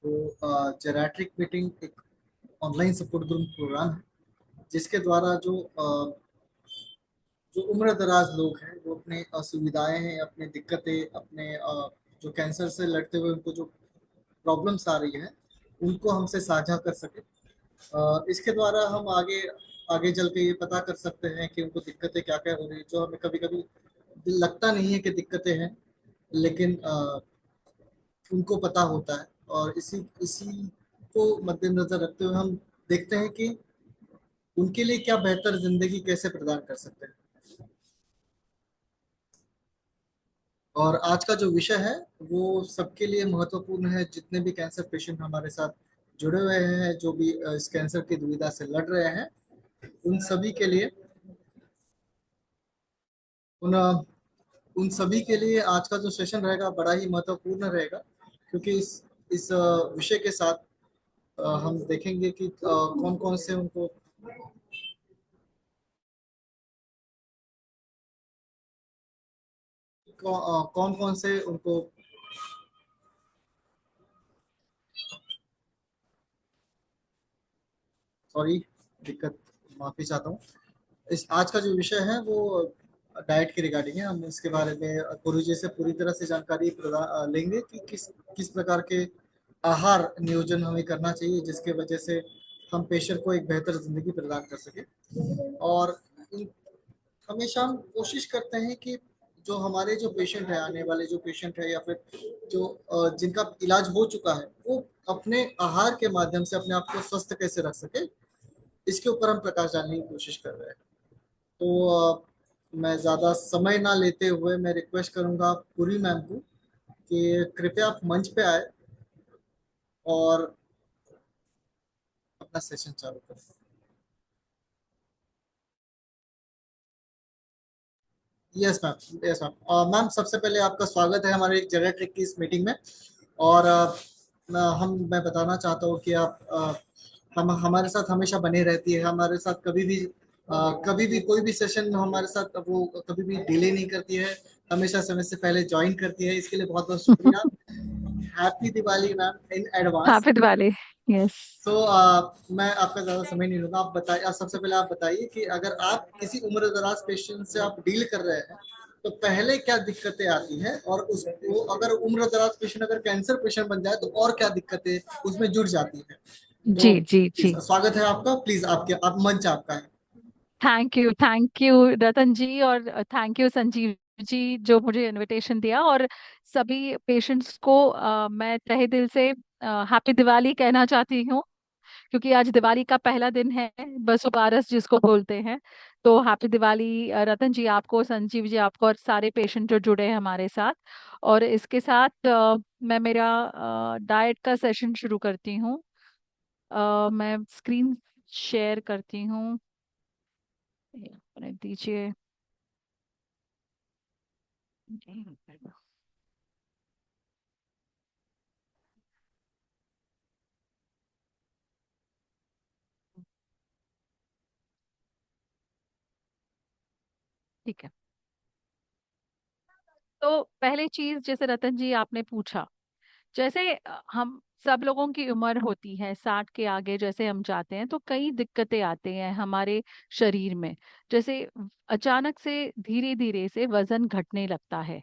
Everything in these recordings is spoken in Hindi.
तो जेराट्रिक मीटिंग एक ऑनलाइन सपोर्ट ग्रुप प्रोग्राम है जिसके द्वारा जो उम्र दराज लोग हैं वो अपने असुविधाएं हैं, अपने दिक्कतें, अपने जो कैंसर से लड़ते हुए उनको जो प्रॉब्लम्स आ रही हैं उनको हमसे साझा कर सके। इसके द्वारा हम आगे आगे चल के ये पता कर सकते हैं कि उनको दिक्कतें क्या क्या हो रही है, जो हमें कभी कभी लगता नहीं है कि दिक्कतें हैं, लेकिन उनको पता होता है। और इसी इसी को मद्देनजर रखते हुए हम देखते हैं कि उनके लिए क्या बेहतर जिंदगी कैसे प्रदान कर सकते हैं। और आज का जो विषय है वो सबके लिए महत्वपूर्ण है, जितने भी कैंसर पेशेंट हमारे साथ जुड़े हुए हैं, जो भी इस कैंसर की दुविधा से लड़ रहे हैं, उन सभी के लिए उन उन सभी के लिए आज का जो सेशन रहेगा बड़ा ही महत्वपूर्ण रहेगा, क्योंकि इस विषय के साथ हम देखेंगे कि कौन कौन से उनको कौन कौन से उनको सॉरी दिक्कत माफी चाहता हूँ। इस आज का जो विषय है वो डाइट के रिगार्डिंग है। हम इसके बारे में गुरु जी से पूरी तरह से जानकारी लेंगे कि किस किस प्रकार के आहार नियोजन हमें करना चाहिए जिसके वजह से हम पेशेंट को एक बेहतर जिंदगी प्रदान कर सके। और हमेशा हम कोशिश करते हैं कि जो हमारे जो पेशेंट है, आने वाले जो पेशेंट है या फिर जो जिनका इलाज हो चुका है, वो अपने आहार के माध्यम से अपने आप को स्वस्थ कैसे रख सके, इसके ऊपर हम प्रकाश डालने की कोशिश कर रहे हैं। तो मैं ज़्यादा समय ना लेते हुए मैं रिक्वेस्ट करूंगा पूरी मैम को कि कृपया आप मंच पे आए और अपना सेशन चालू करें। Yes ma'am, yes ma'am. Ma'am सबसे पहले आपका स्वागत है हमारे जेरेट्रिक की इस मीटिंग में। और मैं बताना चाहता हूँ कि आप हम हमारे साथ हमेशा बने रहती है, हमारे साथ कभी भी कोई भी सेशन हमारे साथ वो कभी भी डिले नहीं करती है, हमेशा समय से पहले ज्वाइन करती है, इसके लिए बहुत बहुत शुक्रिया। Happy Diwali ma'am in advance. Happy Diwali. Yes. तो मैं आपका ज़्यादा समय नहीं लूंगा। आप बताइए, सबसे पहले आप बताइए कि अगर आप किसी उम्र दराज पेशेंट से आप डील कर रहे हैं तो पहले क्या दिक्कतें आती हैं, और उसको अगर उम्र दराज पेशेंट अगर कैंसर पेशेंट बन जाए तो और क्या दिक्कतें उसमें जुड़ जाती हैं। तो जी जी प्लीज जी। स्वागत है आपका, प्लीज आपके आप मंच आपका है। थैंक यू रतन जी, और थैंक यू संजीव जी जो मुझे इनविटेशन दिया। और सभी पेशेंट्स को मैं तहे दिल से हैप्पी दिवाली कहना चाहती हूँ, क्योंकि आज दिवाली का पहला दिन है, बसुबारस जिसको बोलते हैं। तो हैप्पी दिवाली रतन जी आपको, संजीव जी आपको, और सारे पेशेंट जो जुड़े हैं हमारे साथ। और इसके साथ मैं मेरा डाइट का सेशन शुरू करती हूँ। मैं स्क्रीन शेयर करती हूँ, अपने दीजिए। ठीक है। तो पहली चीज, जैसे रतन जी आपने पूछा, जैसे हम सब लोगों की उम्र होती है 60 के आगे, जैसे हम जाते हैं तो कई दिक्कतें आते हैं हमारे शरीर में। जैसे अचानक से धीरे धीरे से वजन घटने लगता है।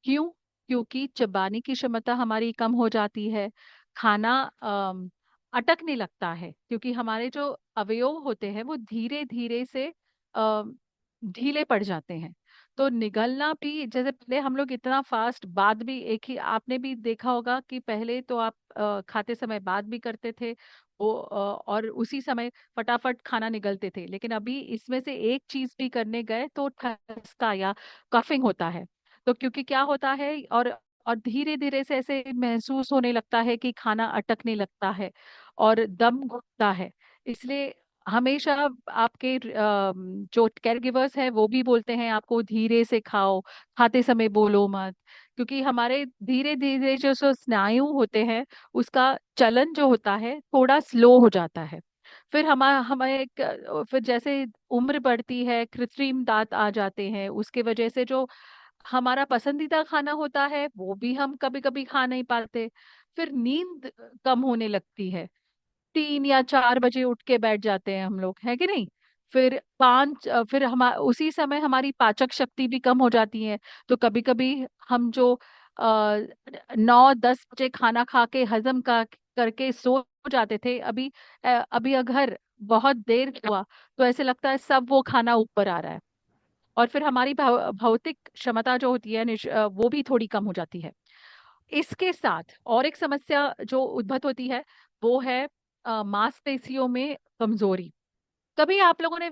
क्यों? क्योंकि चबाने की क्षमता हमारी कम हो जाती है। खाना अटकने लगता है, क्योंकि हमारे जो अवयव होते हैं वो धीरे धीरे से ढीले पड़ जाते हैं। तो निगलना भी, जैसे पहले हम लोग इतना फास्ट बात भी, एक ही आपने भी देखा होगा कि पहले तो आप खाते समय बात भी करते थे वो, और उसी समय फटाफट खाना निगलते थे। लेकिन अभी इसमें से एक चीज भी करने गए तो ठसका या कफिंग होता है। तो क्योंकि क्या होता है, और धीरे धीरे से ऐसे महसूस होने लगता है कि खाना अटकने लगता है और दम घुटता है। इसलिए हमेशा आपके जो केयर गिवर्स है वो भी बोलते हैं आपको धीरे से खाओ, खाते समय बोलो मत। क्योंकि हमारे धीरे धीरे जो स्नायु होते हैं उसका चलन जो होता है थोड़ा स्लो हो जाता है। फिर हमारे फिर जैसे उम्र बढ़ती है, कृत्रिम दांत आ जाते हैं, उसके वजह से जो हमारा पसंदीदा खाना होता है वो भी हम कभी कभी खा नहीं पाते। फिर नींद कम होने लगती है। 3 या 4 बजे उठ के बैठ जाते हैं हम लोग, है कि नहीं? फिर फिर हम उसी समय हमारी पाचक शक्ति भी कम हो जाती है। तो कभी कभी हम जो 9-10 बजे खाना खा के हजम का करके सो जाते थे, अभी अगर बहुत देर हुआ तो ऐसे लगता है सब वो खाना ऊपर आ रहा है। और फिर हमारी भौतिक क्षमता जो होती है वो भी थोड़ी कम हो जाती है। इसके साथ और एक समस्या जो उद्भव होती है, वो है मांसपेशियों में कमजोरी। कभी आप लोगों ने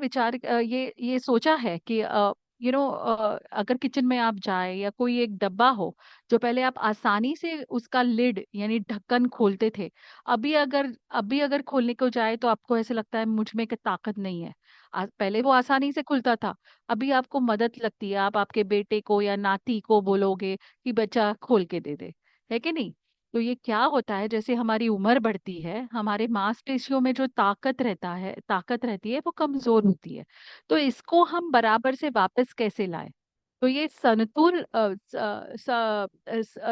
ये सोचा है कि अगर किचन में आप जाए या कोई एक डब्बा हो, जो पहले आप आसानी से उसका लिड यानी ढक्कन खोलते थे, अभी अगर खोलने को जाए तो आपको ऐसे लगता है मुझ में की ताकत नहीं है। पहले वो आसानी से खुलता था, अभी आपको मदद लगती है, आप आपके बेटे को या नाती को बोलोगे कि बच्चा खोल के दे दे, है कि नहीं? तो ये क्या होता है, जैसे हमारी उम्र बढ़ती है, हमारे मांसपेशियों में जो ताकत रहती है वो कमजोर होती है। तो इसको हम बराबर से वापस कैसे लाएं? तो ये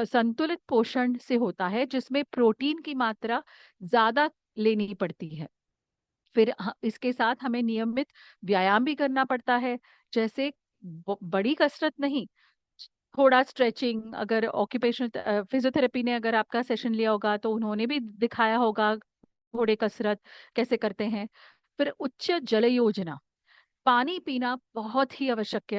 संतुलित पोषण से होता है, जिसमें प्रोटीन की मात्रा ज्यादा लेनी पड़ती है। फिर इसके साथ हमें नियमित व्यायाम भी करना पड़ता है। जैसे बड़ी कसरत नहीं, थोड़ा स्ट्रेचिंग, अगर ऑक्यूपेशनल फिजियोथेरेपी ने अगर आपका सेशन लिया होगा तो उन्होंने भी दिखाया होगा थोड़े कसरत कैसे करते हैं। फिर उच्च जल योजना, पानी पीना बहुत ही आवश्यक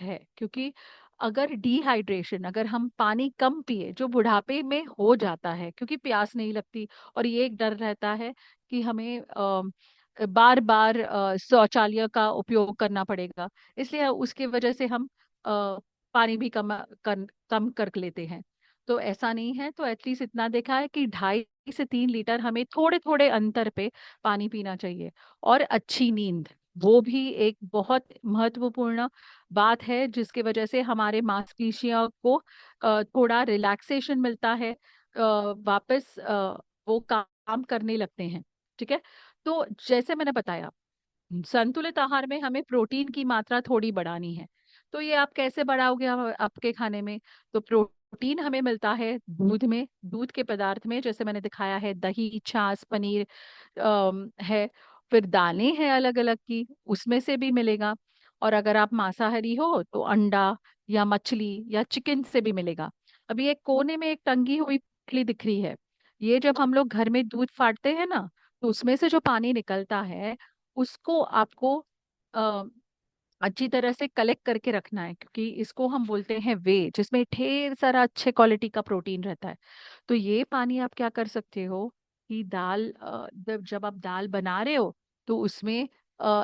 है, क्योंकि अगर हम पानी कम पिए, जो बुढ़ापे में हो जाता है क्योंकि प्यास नहीं लगती, और ये एक डर रहता है कि हमें बार बार शौचालय का उपयोग करना पड़ेगा, इसलिए उसकी वजह से हम पानी भी कम कर लेते हैं। तो ऐसा नहीं है, तो एटलीस्ट इतना देखा है कि 2.5 से 3 लीटर हमें थोड़े थोड़े अंतर पे पानी पीना चाहिए। और अच्छी नींद, वो भी एक बहुत महत्वपूर्ण बात है, जिसकी वजह से हमारे मांसपेशियों को थोड़ा रिलैक्सेशन मिलता है, वापस वो काम करने लगते हैं। ठीक है। तो जैसे मैंने बताया, संतुलित आहार में हमें प्रोटीन की मात्रा थोड़ी बढ़ानी है। तो ये आप कैसे बढ़ाओगे आपके खाने में? तो प्रोटीन हमें मिलता है दूध के पदार्थ में, जैसे मैंने दिखाया है, दही, छाछ, पनीर है। फिर दालें हैं अलग अलग की, उसमें से भी मिलेगा। और अगर आप मांसाहारी हो तो अंडा या मछली या चिकन से भी मिलेगा। अभी एक कोने में एक टंगी हुई मछली दिख रही है, ये जब हम लोग घर में दूध फाड़ते हैं ना, तो उसमें से जो पानी निकलता है, उसको आपको अ, अच्छी तरह से कलेक्ट करके रखना है, क्योंकि इसको हम बोलते हैं वे, जिसमें ढेर सारा अच्छे क्वालिटी का प्रोटीन रहता है। तो ये पानी आप क्या कर सकते हो कि जब आप दाल बना रहे हो तो उसमें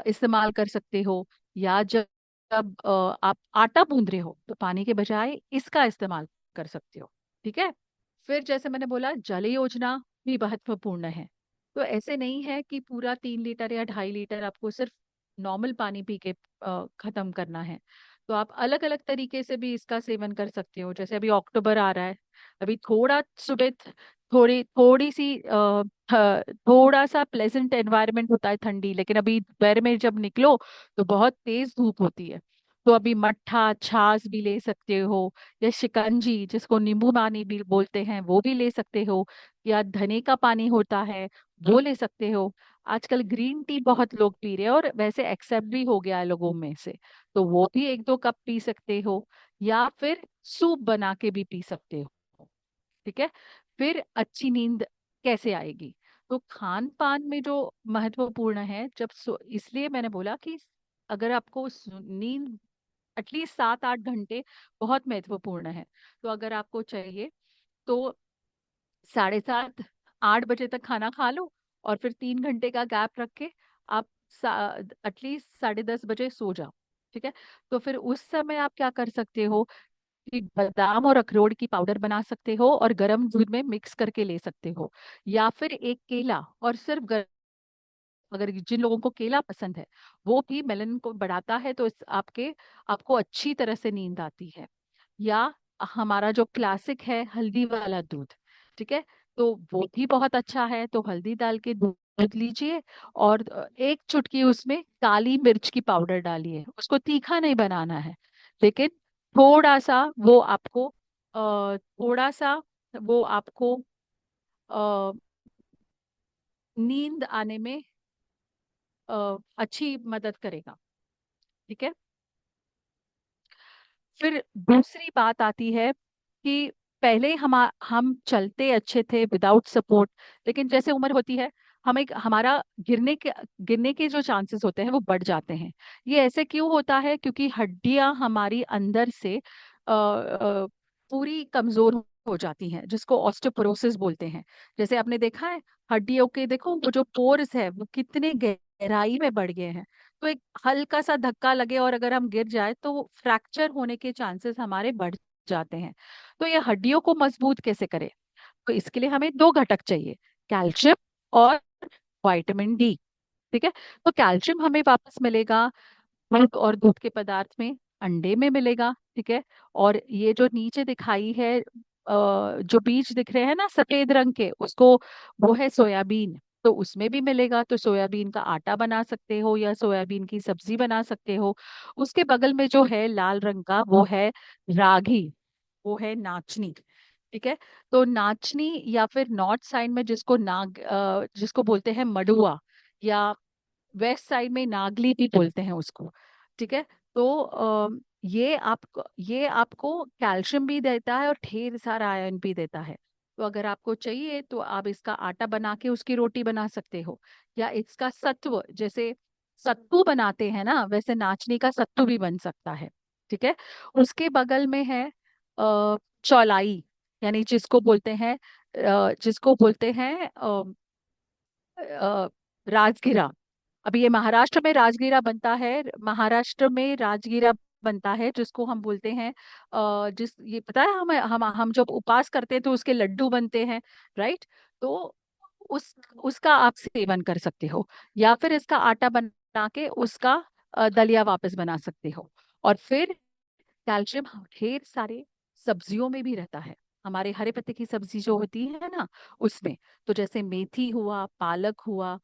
इस्तेमाल कर सकते हो, या जब आप आटा गूंद रहे हो तो पानी के बजाय इसका इस्तेमाल कर सकते हो। ठीक है। फिर जैसे मैंने बोला, जल योजना भी महत्वपूर्ण है। तो ऐसे नहीं है कि पूरा 3 लीटर या 2.5 लीटर आपको सिर्फ नॉर्मल पानी पी के खत्म करना है। तो आप अलग अलग तरीके से भी इसका सेवन कर सकते हो। जैसे अभी अक्टूबर आ रहा है, अभी थोड़ा सुबह थोड़ी थोड़ी सी थोड़ा सा प्लेजेंट एनवायरनमेंट होता है, ठंडी, लेकिन अभी दोपहर में जब निकलो तो बहुत तेज धूप होती है। तो अभी मट्ठा छाछ भी ले सकते हो, या शिकंजी जिसको नींबू पानी भी बोलते हैं वो भी ले सकते हो, या धने का पानी होता है वो ले सकते हो। आजकल ग्रीन टी बहुत लोग पी रहे हैं और वैसे एक्सेप्ट भी हो गया है लोगों में से, तो वो भी 1-2 कप पी सकते हो, या फिर सूप बना के भी पी सकते हो। ठीक है। फिर अच्छी नींद कैसे आएगी? तो खान पान में जो महत्वपूर्ण है, इसलिए मैंने बोला कि अगर आपको नींद एटलीस्ट 7-8 घंटे बहुत महत्वपूर्ण है। तो अगर आपको चाहिए तो 7:30-8 बजे तक खाना खा लो, और फिर 3 घंटे का गैप रख के आप एटलीस्ट 10:30 बजे सो जाओ। ठीक है। तो फिर उस समय आप क्या कर सकते हो कि बादाम और अखरोट की पाउडर बना सकते हो और गर्म दूध में मिक्स करके ले सकते हो, या फिर एक केला, और सिर्फ अगर जिन लोगों को केला पसंद है, वो भी मेलन को बढ़ाता है, तो आपको अच्छी तरह से नींद आती है। या हमारा जो क्लासिक है, हल्दी वाला दूध। ठीक है। तो वो भी बहुत अच्छा है, तो हल्दी डाल के दूध लीजिए, और एक चुटकी उसमें काली मिर्च की पाउडर डालिए। उसको तीखा नहीं बनाना है, लेकिन थोड़ा सा वो आपको थोड़ा सा वो आपको नींद आने में अच्छी मदद करेगा। ठीक है। फिर दूसरी बात आती है कि पहले हम चलते अच्छे थे विदाउट सपोर्ट, लेकिन जैसे उम्र होती है हमें हमारा गिरने के जो चांसेस होते हैं वो बढ़ जाते हैं। ये ऐसे क्यों होता है? क्योंकि हड्डियां हमारी अंदर से पूरी कमजोर हो जाती हैं, जिसको ऑस्टियोपोरोसिस बोलते हैं। जैसे आपने देखा है, हड्डियों के देखो वो जो पोर्स है वो कितने गहराई में बढ़ गए हैं। तो एक हल्का सा धक्का लगे और अगर हम गिर जाए तो फ्रैक्चर होने के चांसेस हमारे बढ़ जाते हैं। तो ये हड्डियों को मजबूत कैसे करे? तो इसके लिए हमें दो घटक चाहिए, कैल्शियम और विटामिन डी। ठीक है। तो कैल्शियम हमें वापस मिलेगा मिल्क और दूध के पदार्थ में, अंडे में मिलेगा। ठीक है। और ये जो नीचे दिखाई है जो बीज दिख रहे हैं ना सफेद रंग के, उसको वो है सोयाबीन। तो उसमें भी मिलेगा, तो सोयाबीन का आटा बना सकते हो या सोयाबीन की सब्जी बना सकते हो। उसके बगल में जो है लाल रंग का वो है रागी, वो है नाचनी। ठीक है। तो नाचनी या फिर नॉर्थ साइड में जिसको बोलते हैं मडुआ, या वेस्ट साइड में नागली भी बोलते हैं उसको। ठीक है। तो ये आपको कैल्शियम भी देता है और ढेर सारा आयरन भी देता है। तो अगर आपको चाहिए तो आप इसका आटा बना के उसकी रोटी बना सकते हो, या इसका सत्व जैसे सत्तू बनाते हैं ना, वैसे नाचनी का सत्तू भी बन सकता है। ठीक है। उसके बगल में है चौलाई, यानी जिसको बोलते हैं राजगिरा। अभी ये महाराष्ट्र में राजगीरा बनता है, महाराष्ट्र में राजगीरा बनता है, जिसको हम बोलते हैं जिस ये पता है, हम जब उपवास करते हैं तो उसके लड्डू बनते हैं, राइट? तो उसका आप सेवन कर सकते हो, या फिर इसका आटा बना के उसका दलिया वापस बना सकते हो। और फिर कैल्शियम ढेर सारे सब्जियों में भी रहता है, हमारे हरे पत्ते की सब्जी जो होती है ना उसमें। तो जैसे मेथी हुआ, पालक हुआ,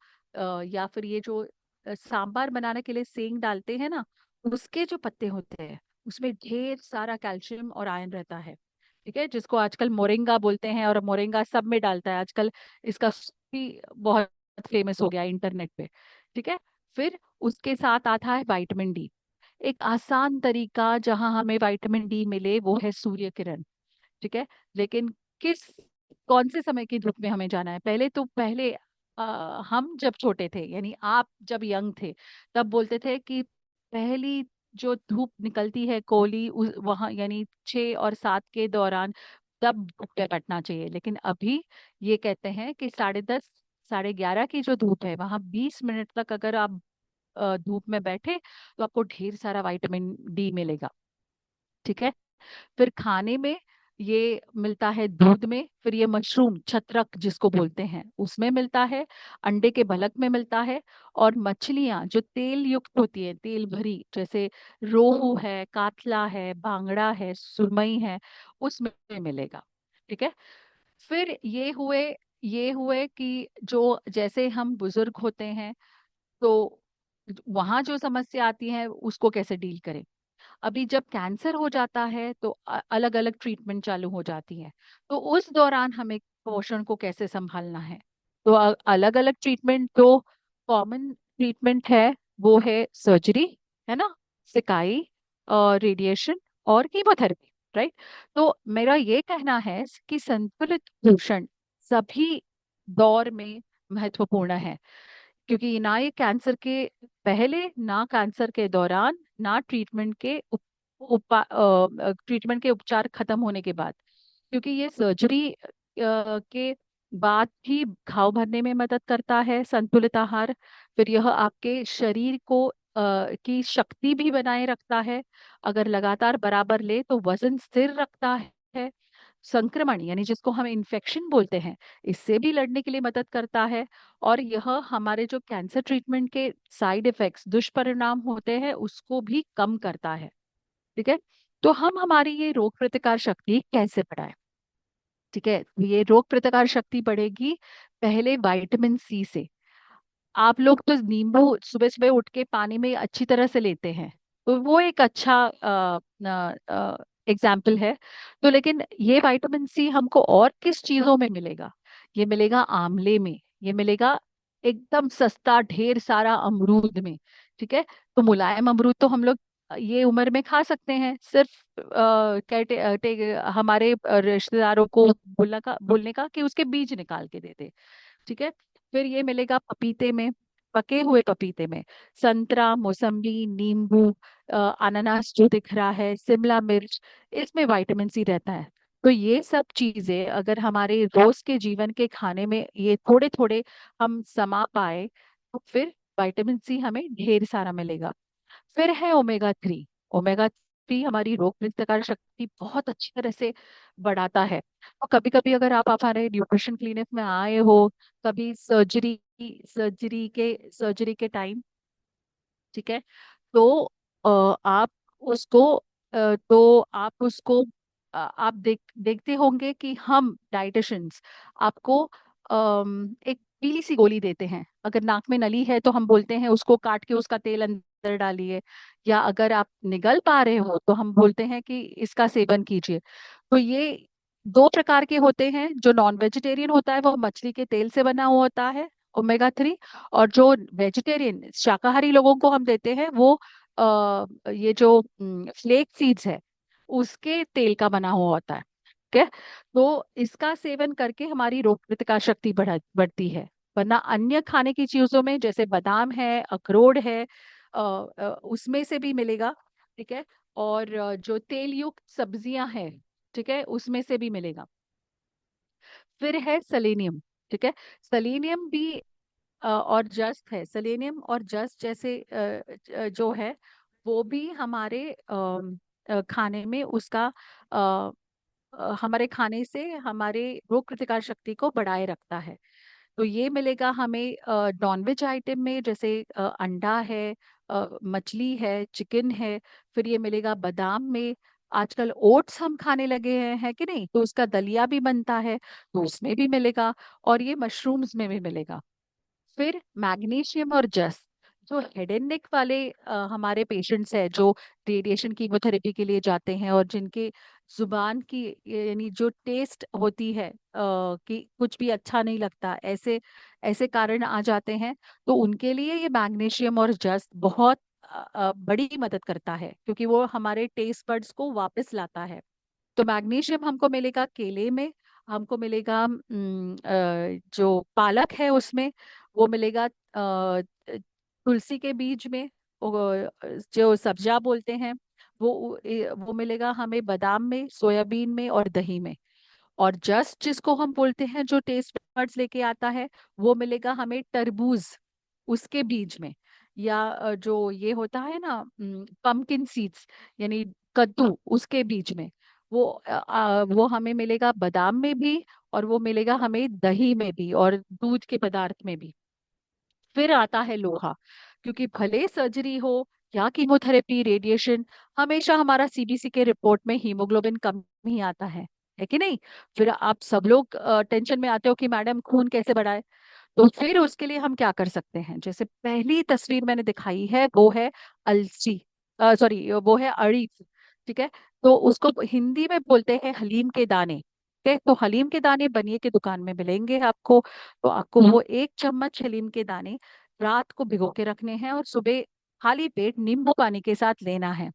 या फिर ये जो सांबार बनाने के लिए सेंग डालते हैं ना, उसके जो पत्ते होते हैं उसमें ढेर सारा कैल्शियम और आयरन रहता है। ठीक है। जिसको आजकल मोरिंगा बोलते हैं, और मोरिंगा सब में डालता है आजकल, इसका भी बहुत फेमस हो गया है इंटरनेट पे। ठीक है। फिर उसके साथ आता है विटामिन डी। एक आसान तरीका जहां हमें विटामिन डी मिले वो है सूर्य किरण। ठीक है। लेकिन किस कौन से समय की धूप में हमें जाना है? पहले हम जब छोटे थे, यानी आप जब यंग थे, तब बोलते थे कि पहली जो धूप निकलती है कोहली वहां यानी 6 और 7 के दौरान, तब धूप पे बैठना चाहिए। लेकिन अभी ये कहते हैं कि 10:30 11:30 की जो धूप है वहां 20 मिनट तक अगर आप धूप में बैठे तो आपको ढेर सारा विटामिन डी मिलेगा। ठीक है। फिर खाने में ये मिलता है दूध में, फिर ये मशरूम छत्रक जिसको बोलते हैं उसमें मिलता है, अंडे के भलक में मिलता है, और मछलियां जो तेल युक्त होती है, तेल भरी, जैसे रोहू है, कातला है, बांगड़ा है, सुरमई है, उसमें मिलेगा। ठीक है। फिर ये हुए कि जो जैसे हम बुजुर्ग होते हैं तो वहां जो समस्या आती है उसको कैसे डील करें। अभी जब कैंसर हो जाता है तो अलग अलग ट्रीटमेंट चालू हो जाती है। तो उस दौरान हमें पोषण को कैसे संभालना है? तो अलग अलग ट्रीटमेंट, जो कॉमन ट्रीटमेंट है वो है सर्जरी, है ना, सिकाई, रेडिएशन और कीमोथेरेपी, राइट? तो मेरा ये कहना है कि संतुलित पोषण सभी दौर में महत्वपूर्ण है, क्योंकि ना ये कैंसर के पहले, ना कैंसर के दौरान, ना ट्रीटमेंट के उपचार खत्म होने के बाद। क्योंकि ये सर्जरी के बाद भी घाव भरने में मदद करता है संतुलित आहार। फिर यह आपके शरीर को की शक्ति भी बनाए रखता है, अगर लगातार बराबर ले तो वजन स्थिर रखता है। संक्रमण यानी जिसको हम इन्फेक्शन बोलते हैं, इससे भी लड़ने के लिए मदद करता है। और यह हमारे जो कैंसर ट्रीटमेंट के साइड इफेक्ट्स, दुष्परिणाम होते हैं, उसको भी कम करता है। ठीक है। तो हम हमारी ये रोग प्रतिकार शक्ति कैसे बढ़ाएं? ठीक है। तो ये रोग प्रतिकार शक्ति बढ़ेगी पहले विटामिन सी से। आप लोग तो नींबू सुबह सुबह उठ के पानी में अच्छी तरह से लेते हैं, तो वो एक अच्छा एग्जाम्पल है। तो लेकिन ये विटामिन सी हमको और किस चीजों में मिलेगा? ये मिलेगा आंवले में, ये मिलेगा एकदम सस्ता ढेर सारा अमरूद में। ठीक है। तो मुलायम अमरूद तो हम लोग ये उम्र में खा सकते हैं, सिर्फ हमारे रिश्तेदारों को बोलने का कि उसके बीज निकाल के दे दे। ठीक है। फिर ये मिलेगा पपीते में, पके हुए पपीते में, संतरा, मौसम्बी, नींबू, अनानास जो दिख रहा है, शिमला मिर्च, इसमें विटामिन सी रहता है। तो ये सब चीजें अगर हमारे रोज के जीवन के खाने में ये थोड़े थोड़े हम समा पाए, तो फिर विटामिन सी हमें ढेर सारा मिलेगा। फिर है ओमेगा 3। ओमेगा 3 हमारी रोग प्रतिकारक शक्ति बहुत अच्छी तरह से बढ़ाता है। तो कभी कभी अगर आप हमारे न्यूट्रिशन क्लिनिक में आए हो, कभी सर्जरी के टाइम, ठीक है, तो आप उसको आप देखते होंगे कि हम डाइटिशियंस आपको एक पीली सी गोली देते हैं। अगर नाक में नली है तो हम बोलते हैं उसको काट के उसका तेल अंदर डालिए, या अगर आप निगल पा रहे हो तो हम बोलते हैं कि इसका सेवन कीजिए। तो ये दो प्रकार के होते हैं। जो नॉन वेजिटेरियन होता है वो मछली के तेल से बना हुआ होता है, ओमेगा 3। और जो वेजिटेरियन शाकाहारी लोगों को हम देते हैं वो ये जो फ्लेक सीड्स है उसके तेल का बना हुआ होता है। ठीक है। तो इसका सेवन करके हमारी रोग प्रतिकार शक्ति बढ़ती है। वरना अन्य खाने की चीजों में जैसे बादाम है, अखरोट है, उसमें से भी मिलेगा। ठीक है। और जो तेल युक्त सब्जियां हैं, ठीक है, उसमें से भी मिलेगा। फिर है सेलेनियम। ठीक है। सेलेनियम भी और जस्त है। सेलेनियम और जस्त जैसे जो है वो भी हमारे खाने में उसका हमारे खाने से हमारे रोग प्रतिकार शक्ति को बढ़ाए रखता है। तो ये मिलेगा हमें नॉनवेज आइटम में, जैसे अंडा है, मछली है, चिकन है। फिर ये मिलेगा बादाम में। आजकल ओट्स हम खाने लगे हैं, है कि नहीं, तो उसका दलिया भी बनता है, तो उसमें भी मिलेगा। और ये मशरूम्स में भी मिलेगा। फिर मैग्नीशियम और जस्त, जो हेड एंड नेक वाले हमारे पेशेंट्स हैं जो रेडिएशन कीमोथेरेपी के लिए जाते हैं और जिनके जुबान की यानी जो टेस्ट होती है कि कुछ भी अच्छा नहीं लगता, ऐसे ऐसे कारण आ जाते हैं, तो उनके लिए ये मैग्नीशियम और जस्त बहुत बड़ी मदद करता है, क्योंकि वो हमारे टेस्ट बड्स को वापस लाता है। तो मैग्नीशियम हमको मिलेगा केले में, हमको मिलेगा जो पालक है उसमें, वो मिलेगा तुलसी के बीज में, जो सब्जा बोलते हैं वो मिलेगा हमें बादाम में, सोयाबीन में और दही में। और जस्ट जिसको हम बोलते हैं जो टेस्ट बड्स लेके आता है, वो मिलेगा हमें तरबूज, उसके बीज में। या जो ये होता है ना पंपकिन सीड्स, यानी कद्दू, उसके बीज में। वो हमें मिलेगा बादाम में भी, और वो मिलेगा हमें दही में भी और दूध के पदार्थ में भी। फिर आता है लोहा, क्योंकि भले सर्जरी हो या कीमोथेरेपी, रेडिएशन, हमेशा हमारा सीबीसी के रिपोर्ट में हीमोग्लोबिन कम ही आता है कि नहीं। फिर आप सब लोग टेंशन में आते हो कि मैडम खून कैसे बढ़ाए। तो फिर उसके लिए हम क्या कर सकते हैं, जैसे पहली तस्वीर मैंने दिखाई है वो है अलसी, सॉरी वो है अरीफ। ठीक है। तो उसको हिंदी में बोलते हैं हलीम के दाने। ठीक है। तो हलीम के दाने बनिए की दुकान में मिलेंगे आपको। तो आपको वो 1 चम्मच हलीम के दाने रात को भिगो के रखने हैं और सुबह खाली पेट नींबू पानी के साथ लेना है।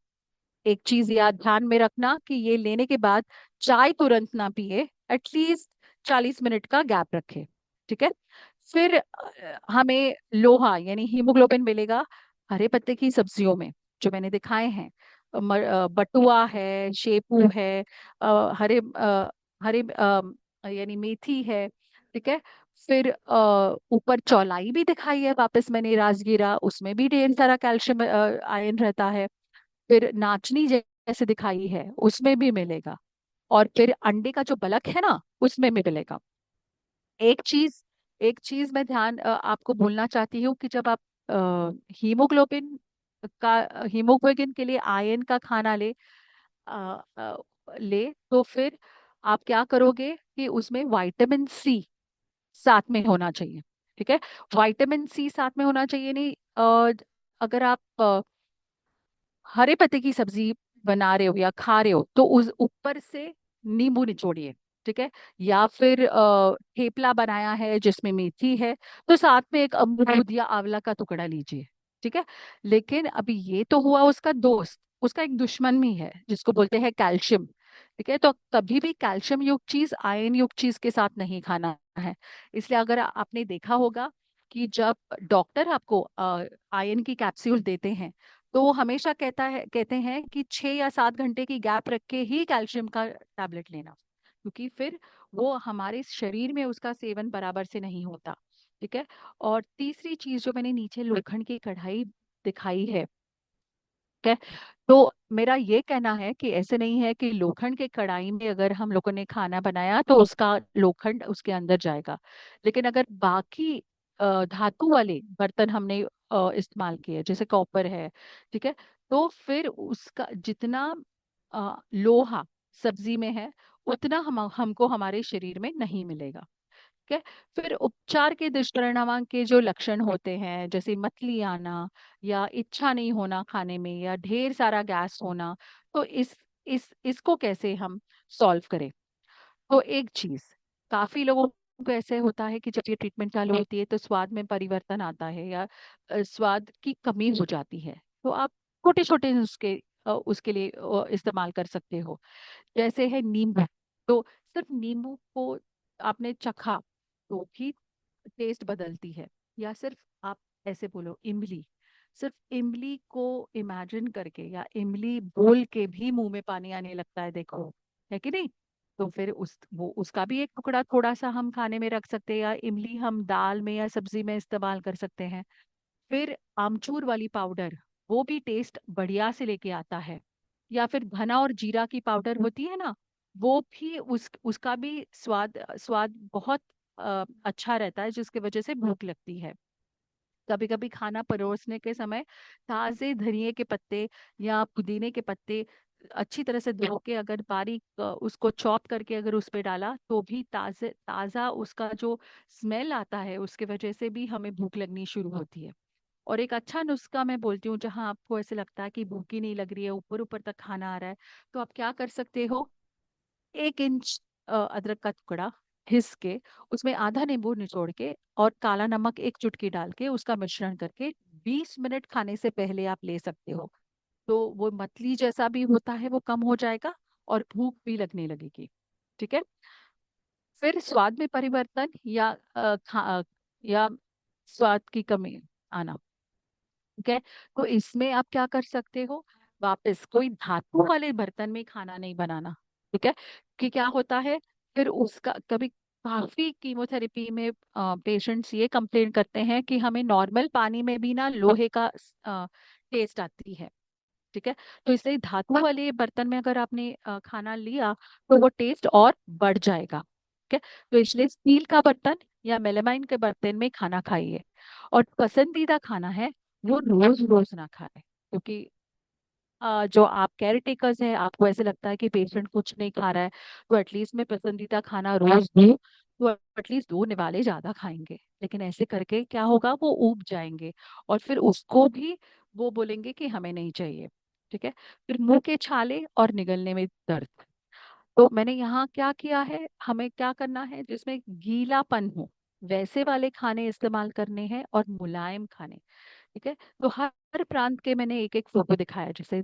एक चीज याद ध्यान में रखना कि ये लेने के बाद चाय तुरंत ना पिए, एटलीस्ट 40 मिनट का गैप रखे। ठीक है। फिर हमें लोहा यानी हीमोग्लोबिन मिलेगा हरे पत्ते की सब्जियों में, जो मैंने दिखाए हैं। बटुआ है, शेपू है, हरे हरे यानी मेथी है। ठीक है। फिर ऊपर चौलाई भी दिखाई है वापस मैंने, राजगीरा, उसमें भी ढेर सारा कैल्शियम आयन रहता है। फिर नाचनी जैसे दिखाई है उसमें भी मिलेगा। और फिर अंडे का जो बलक है ना उसमें भी मिलेगा। एक चीज एक चीज मैं ध्यान आपको बोलना चाहती हूँ कि जब आप हीमोग्लोबिन का हीमोग्लोबिन के लिए आयरन का खाना अ, अ, ले, तो फिर आप क्या करोगे कि उसमें विटामिन सी साथ में होना चाहिए। ठीक है। विटामिन सी साथ में होना चाहिए। नहीं अगर आप हरे पत्ते की सब्जी बना रहे हो या खा रहे हो तो उस ऊपर से नींबू निचोड़िए। ठीक है, या फिर ठेपला बनाया है जिसमें मेथी है, तो साथ में एक अमरूद या आंवला का टुकड़ा लीजिए। ठीक है, लेकिन अभी ये तो हुआ उसका दोस्त, उसका एक दुश्मन भी है जिसको बोलते हैं कैल्शियम। ठीक है, तो कभी भी कैल्शियम युक्त चीज आयन युक्त चीज के साथ नहीं खाना है। इसलिए अगर आपने देखा होगा कि जब डॉक्टर आपको आयन की कैप्सूल देते हैं, तो वो हमेशा कहते हैं कि 6 या 7 घंटे की गैप रख के ही कैल्शियम का टैबलेट लेना, क्योंकि फिर वो हमारे शरीर में उसका सेवन बराबर से नहीं होता। ठीक है, और तीसरी चीज जो मैंने नीचे लोखंड की कढ़ाई दिखाई है, ठीक है, तो मेरा ये कहना है कि ऐसे नहीं है कि लोखंड के कढ़ाई में अगर हम लोगों ने खाना बनाया तो उसका लोखंड उसके अंदर जाएगा, लेकिन अगर बाकी धातु वाले बर्तन हमने इस्तेमाल किए जैसे कॉपर है, ठीक है, तो फिर उसका जितना लोहा सब्जी में है उतना हमको हमारे शरीर में नहीं मिलेगा। ठीक है, फिर उपचार के दुष्परिणाम के जो लक्षण होते हैं जैसे मतली आना, या इच्छा नहीं होना खाने में, या ढेर सारा गैस होना, तो इस इसको कैसे हम सॉल्व करें। तो एक चीज, काफी लोगों को ऐसे होता है कि जब ये ट्रीटमेंट चालू होती है तो स्वाद में परिवर्तन आता है, या स्वाद की कमी हो जाती है, तो आप छोटे छोटे नुस्खे उसके लिए इस्तेमाल कर सकते हो। जैसे है नींबू, तो सिर्फ नींबू को आपने चखा तो भी टेस्ट बदलती है। या सिर्फ आप ऐसे बोलो इमली, सिर्फ इमली को इमेजिन करके या इमली बोल के भी मुंह में पानी आने लगता है, देखो, है कि नहीं। तो फिर उसका भी एक टुकड़ा थोड़ा सा हम खाने में रख सकते हैं, या इमली हम दाल में या सब्जी में इस्तेमाल कर सकते हैं। फिर आमचूर वाली पाउडर, वो भी टेस्ट बढ़िया से लेके आता है। या फिर धना और जीरा की पाउडर होती है ना, वो भी उसका भी स्वाद स्वाद बहुत अच्छा रहता है, जिसकी वजह से भूख लगती है। कभी कभी खाना परोसने के समय ताजे धनिए के पत्ते या पुदीने के पत्ते अच्छी तरह से धो के अगर बारीक उसको चॉप करके अगर उस पे डाला तो भी ताजे ताजा उसका जो स्मेल आता है उसके वजह से भी हमें भूख लगनी शुरू होती है। और एक अच्छा नुस्खा मैं बोलती हूँ, जहां आपको ऐसे लगता है कि भूख ही नहीं लग रही है, ऊपर ऊपर तक खाना आ रहा है, तो आप क्या कर सकते हो, 1 इंच अदरक का टुकड़ा घिस के उसमें आधा नींबू निचोड़ के और काला नमक एक चुटकी डाल के उसका मिश्रण करके 20 मिनट खाने से पहले आप ले सकते हो। तो वो मतली जैसा भी होता है वो कम हो जाएगा और भूख भी लगने लगेगी। ठीक है, फिर स्वाद में परिवर्तन या या स्वाद की कमी आना। ठीक है, तो इसमें आप क्या कर सकते हो, वापस कोई धातु वाले बर्तन में खाना नहीं बनाना। ठीक है, कि क्या होता है, फिर उसका कभी काफी कीमोथेरेपी में पेशेंट्स ये कंप्लेन करते हैं कि हमें नॉर्मल पानी में भी ना लोहे का टेस्ट आती है। ठीक है, तो इसलिए धातु वाले बर्तन में अगर आपने खाना लिया तो वो टेस्ट और बढ़ जाएगा। ठीक है, तो इसलिए स्टील का बर्तन या मेलामाइन के बर्तन में खाना खाइए। और पसंदीदा खाना है वो रोज रोज ना खाए, क्योंकि जो आप केयर टेकर्स हैं आपको ऐसे लगता है कि पेशेंट कुछ नहीं खा रहा है, तो एटलीस्ट मैं पसंदीदा खाना रोज दूं, तो एटलीस्ट 2 निवाले ज्यादा खाएंगे। लेकिन ऐसे करके क्या होगा, वो ऊब जाएंगे और फिर उसको भी वो बोलेंगे कि हमें नहीं चाहिए। ठीक है, फिर मुंह के छाले और निगलने में दर्द, तो मैंने यहाँ क्या किया है, हमें क्या करना है जिसमें गीलापन हो वैसे वाले खाने इस्तेमाल करने हैं और मुलायम खाने। ठीक है, तो हर प्रांत के मैंने एक एक फोटो दिखाया, जैसे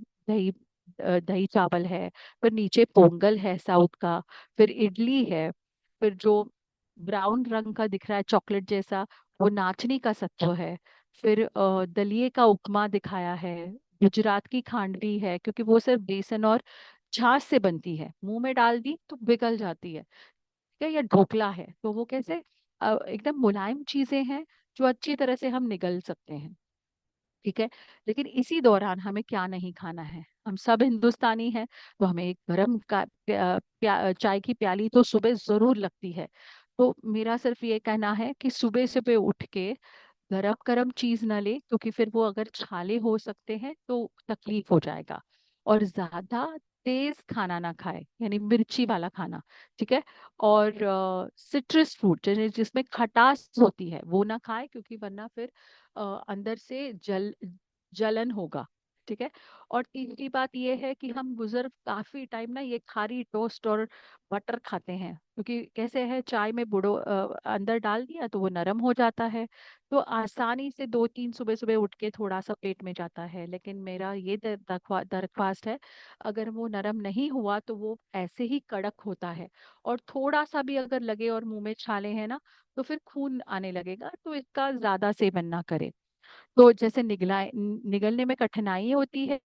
दही चावल है, फिर नीचे पोंगल है साउथ का, फिर इडली है, फिर जो ब्राउन रंग का दिख रहा है चॉकलेट जैसा वो नाचनी का सत्व है, फिर दलिये का उपमा दिखाया है, गुजरात की खांडवी है क्योंकि वो सिर्फ बेसन और छाछ से बनती है, मुंह में डाल दी तो पिघल जाती है। ठीक है, या ढोकला है तो वो कैसे एकदम मुलायम चीजें हैं जो अच्छी तरह से हम निगल सकते हैं। ठीक है, लेकिन इसी दौरान हमें क्या नहीं खाना है, हम सब हिंदुस्तानी हैं, तो हमें एक गरम चाय की प्याली तो सुबह जरूर लगती है। तो मेरा सिर्फ ये कहना है कि सुबह सुबह उठ के गरम गरम चीज ना ले, क्योंकि फिर वो अगर छाले हो सकते हैं तो तकलीफ हो जाएगा। और ज्यादा तेज खाना ना खाए, यानी मिर्ची वाला खाना। ठीक है, और सिट्रस फ्रूट जैसे जिसमें खटास होती है वो ना खाए, क्योंकि वरना फिर अंदर से जलन होगा। ठीक है। और तीसरी बात ये है कि हम बुजुर्ग काफी टाइम ना ये खारी टोस्ट और बटर खाते हैं, क्योंकि कैसे है, चाय में बुड़ो अंदर डाल दिया तो वो नरम हो जाता है, तो आसानी से 2-3 सुबह सुबह उठ के थोड़ा सा पेट में जाता है। लेकिन मेरा ये दरख्वास्त है, अगर वो नरम नहीं हुआ तो वो ऐसे ही कड़क होता है, और थोड़ा सा भी अगर लगे और मुंह में छाले हैं ना, तो फिर खून आने लगेगा, तो इसका ज्यादा सेवन ना करें। तो जैसे निगलने में कठिनाई होती है,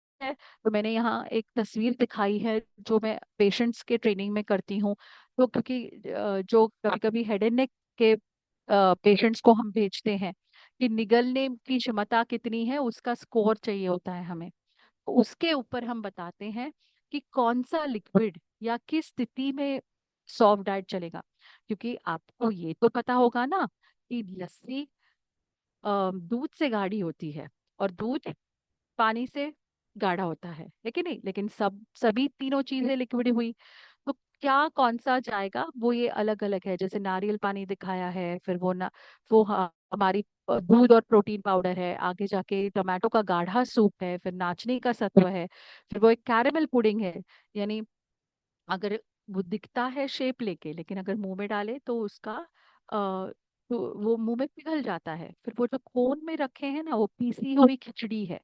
तो मैंने यहाँ एक तस्वीर दिखाई है जो मैं पेशेंट्स के ट्रेनिंग में करती हूँ। तो क्योंकि जो कभी कभी हेड एंड नेक के पेशेंट्स को हम भेजते हैं कि निगलने की क्षमता कितनी है, उसका स्कोर चाहिए होता है हमें, तो उसके ऊपर हम बताते हैं कि कौन सा लिक्विड या किस स्थिति में सॉफ्ट डाइट चलेगा। क्योंकि आपको ये तो पता होगा ना कि लस्सी दूध से गाढ़ी होती है, और दूध पानी से गाढ़ा होता है कि नहीं, लेकिन सभी तीनों चीजें लिक्विड हुई, तो क्या कौन सा जाएगा वो ये अलग अलग है। जैसे नारियल पानी दिखाया है, फिर वो ना वो हमारी दूध और प्रोटीन पाउडर है, आगे जाके टोमेटो का गाढ़ा सूप है, फिर नाचनी का सत्व है, फिर वो एक कैरेमल पुडिंग है। यानी अगर वो दिखता है शेप लेके, लेकिन अगर मुंह में डाले तो उसका तो वो मुंह में पिघल जाता है। फिर वो जो कोन में रखे हैं ना, वो पीसी हुई खिचड़ी है,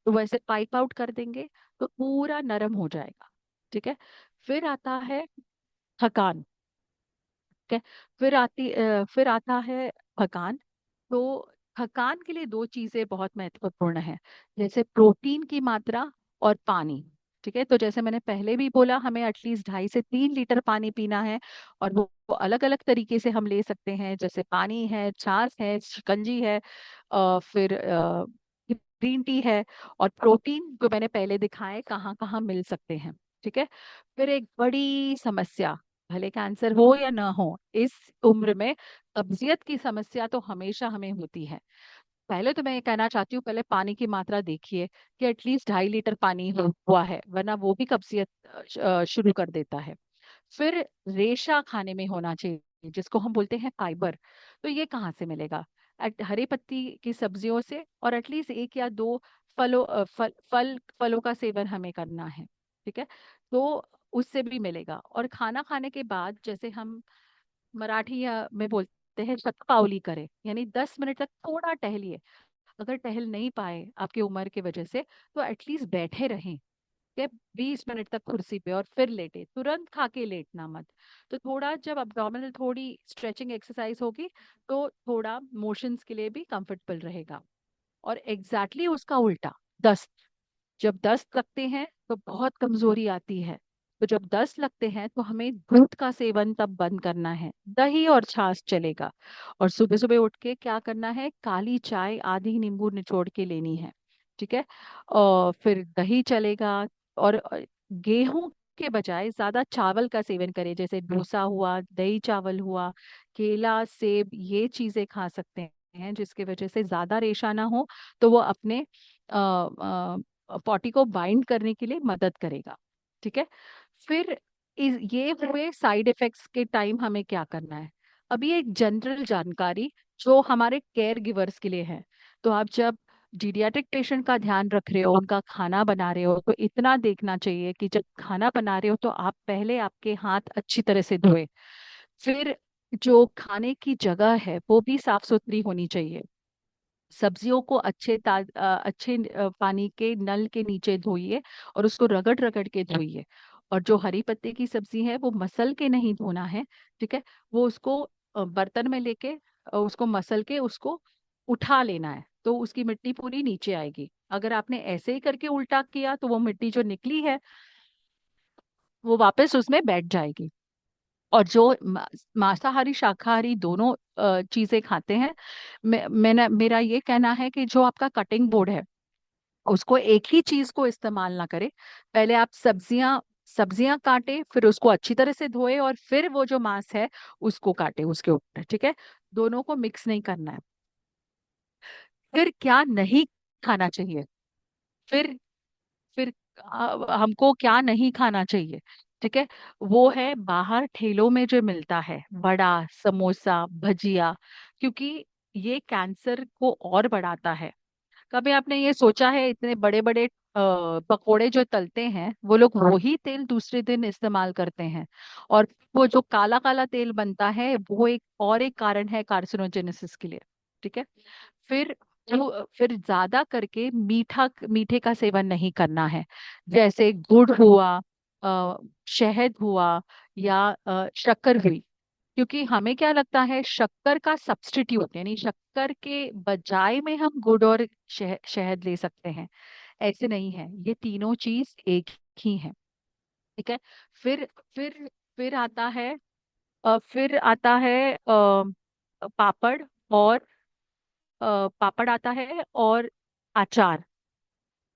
तो वैसे पाइप आउट कर देंगे तो पूरा नरम हो जाएगा। ठीक है। फिर आता है थकान। ठीक है। फिर आता है थकान। तो थकान के लिए दो चीजें बहुत महत्वपूर्ण है, जैसे प्रोटीन की मात्रा और पानी। ठीक है। तो जैसे मैंने पहले भी बोला, हमें एटलीस्ट 2.5 से 3 लीटर पानी पीना है, और वो अलग अलग तरीके से हम ले सकते हैं, जैसे पानी है, छाछ है, शिकंजी है, फिर ग्रीन टी है। और प्रोटीन जो मैंने पहले दिखाए कहाँ कहाँ मिल सकते हैं। ठीक है। फिर एक बड़ी समस्या, भले कैंसर हो या ना हो, इस उम्र में कब्जियत की समस्या तो हमेशा हमें होती है। पहले तो मैं ये कहना चाहती हूँ, पहले पानी की मात्रा देखिए कि एटलीस्ट 2.5 लीटर पानी हुआ है, वरना वो भी कब्जियत शुरू कर देता है। फिर रेशा खाने में होना चाहिए, जिसको हम बोलते हैं फाइबर। तो ये कहाँ से मिलेगा? हरे पत्ती की सब्जियों से, और एटलीस्ट 1 या 2 फलों का सेवन हमें करना है। ठीक है। तो उससे भी मिलेगा। और खाना खाने के बाद, जैसे हम मराठी या में बोलते हैं, शतपावली करें, यानी 10 मिनट तक थोड़ा टहलिए। अगर टहल नहीं पाए आपकी उम्र की वजह से, तो एटलीस्ट बैठे रहें के 20 मिनट तक कुर्सी पे, और फिर लेटे, तुरंत खा के लेटना मत। तो थोड़ा जब अब्डोमिनल थोड़ी स्ट्रेचिंग एक्सरसाइज होगी, तो थोड़ा मोशंस के लिए भी कंफर्टेबल रहेगा। और एग्जैक्टली उसका उल्टा, दस्त। जब दस्त लगते हैं तो बहुत कमजोरी आती है, तो जब दस्त लगते हैं तो हमें दूध का सेवन तब बंद करना है, दही और छाछ चलेगा। और सुबह सुबह उठ के क्या करना है, काली चाय आधी नींबू निचोड़ के लेनी है। ठीक है। और फिर दही चलेगा। और गेहूं के बजाय ज्यादा चावल का सेवन करें, जैसे डोसा हुआ, दही चावल हुआ, केला, सेब, ये चीजें खा सकते हैं, जिसकी वजह से ज्यादा रेशा ना हो, तो वो अपने पॉटी को बाइंड करने के लिए मदद करेगा। ठीक है। फिर ये हुए साइड इफेक्ट्स के टाइम हमें क्या करना है। अभी एक जनरल जानकारी जो हमारे केयर गिवर्स के लिए है। तो आप जब जीडियाट्रिक पेशेंट का ध्यान रख रहे हो, उनका खाना बना रहे हो, तो इतना देखना चाहिए कि जब खाना बना रहे हो तो आप पहले आपके हाथ अच्छी तरह से धोए। फिर जो खाने की जगह है वो भी साफ सुथरी होनी चाहिए। सब्जियों को अच्छे पानी के नल के नीचे धोइए, और उसको रगड़ रगड़ के धोइए। और जो हरी पत्ते की सब्जी है वो मसल के नहीं धोना है। ठीक है। वो उसको बर्तन में लेके उसको मसल के उसको उठा लेना है, तो उसकी मिट्टी पूरी नीचे आएगी। अगर आपने ऐसे ही करके उल्टा किया तो वो मिट्टी जो निकली है वो वापस उसमें बैठ जाएगी। और जो मांसाहारी शाकाहारी दोनों चीजें खाते हैं, मेरा ये कहना है कि जो आपका कटिंग बोर्ड है, उसको एक ही चीज को इस्तेमाल ना करें। पहले आप सब्जियां सब्जियां काटे, फिर उसको अच्छी तरह से धोए, और फिर वो जो मांस है उसको काटे उसके ऊपर। ठीक है। दोनों को मिक्स नहीं करना है। फिर क्या नहीं खाना चाहिए। फिर फिर हमको क्या नहीं खाना चाहिए। ठीक है। वो है बाहर ठेलों में जो मिलता है, वड़ा, समोसा, भजिया, क्योंकि ये कैंसर को और बढ़ाता है। कभी आपने ये सोचा है, इतने बड़े बड़े पकोड़े जो तलते हैं वो लोग वही तेल दूसरे दिन इस्तेमाल करते हैं, और वो जो काला काला तेल बनता है वो एक कारण है कार्सिनोजेनेसिस के लिए। ठीक है। फिर फिर ज्यादा करके मीठे का सेवन नहीं करना है, जैसे गुड़ हुआ, अ, शहद हुआ, या शक्कर हुई। क्योंकि हमें क्या लगता है, शक्कर का सब्स्टिट्यूट यानी शक्कर के बजाय में हम गुड़ और शहद ले सकते हैं। ऐसे नहीं है, ये तीनों चीज एक ही है। ठीक है। फिर फिर फिर आता है पापड़, और पापड़ आता है, और अचार।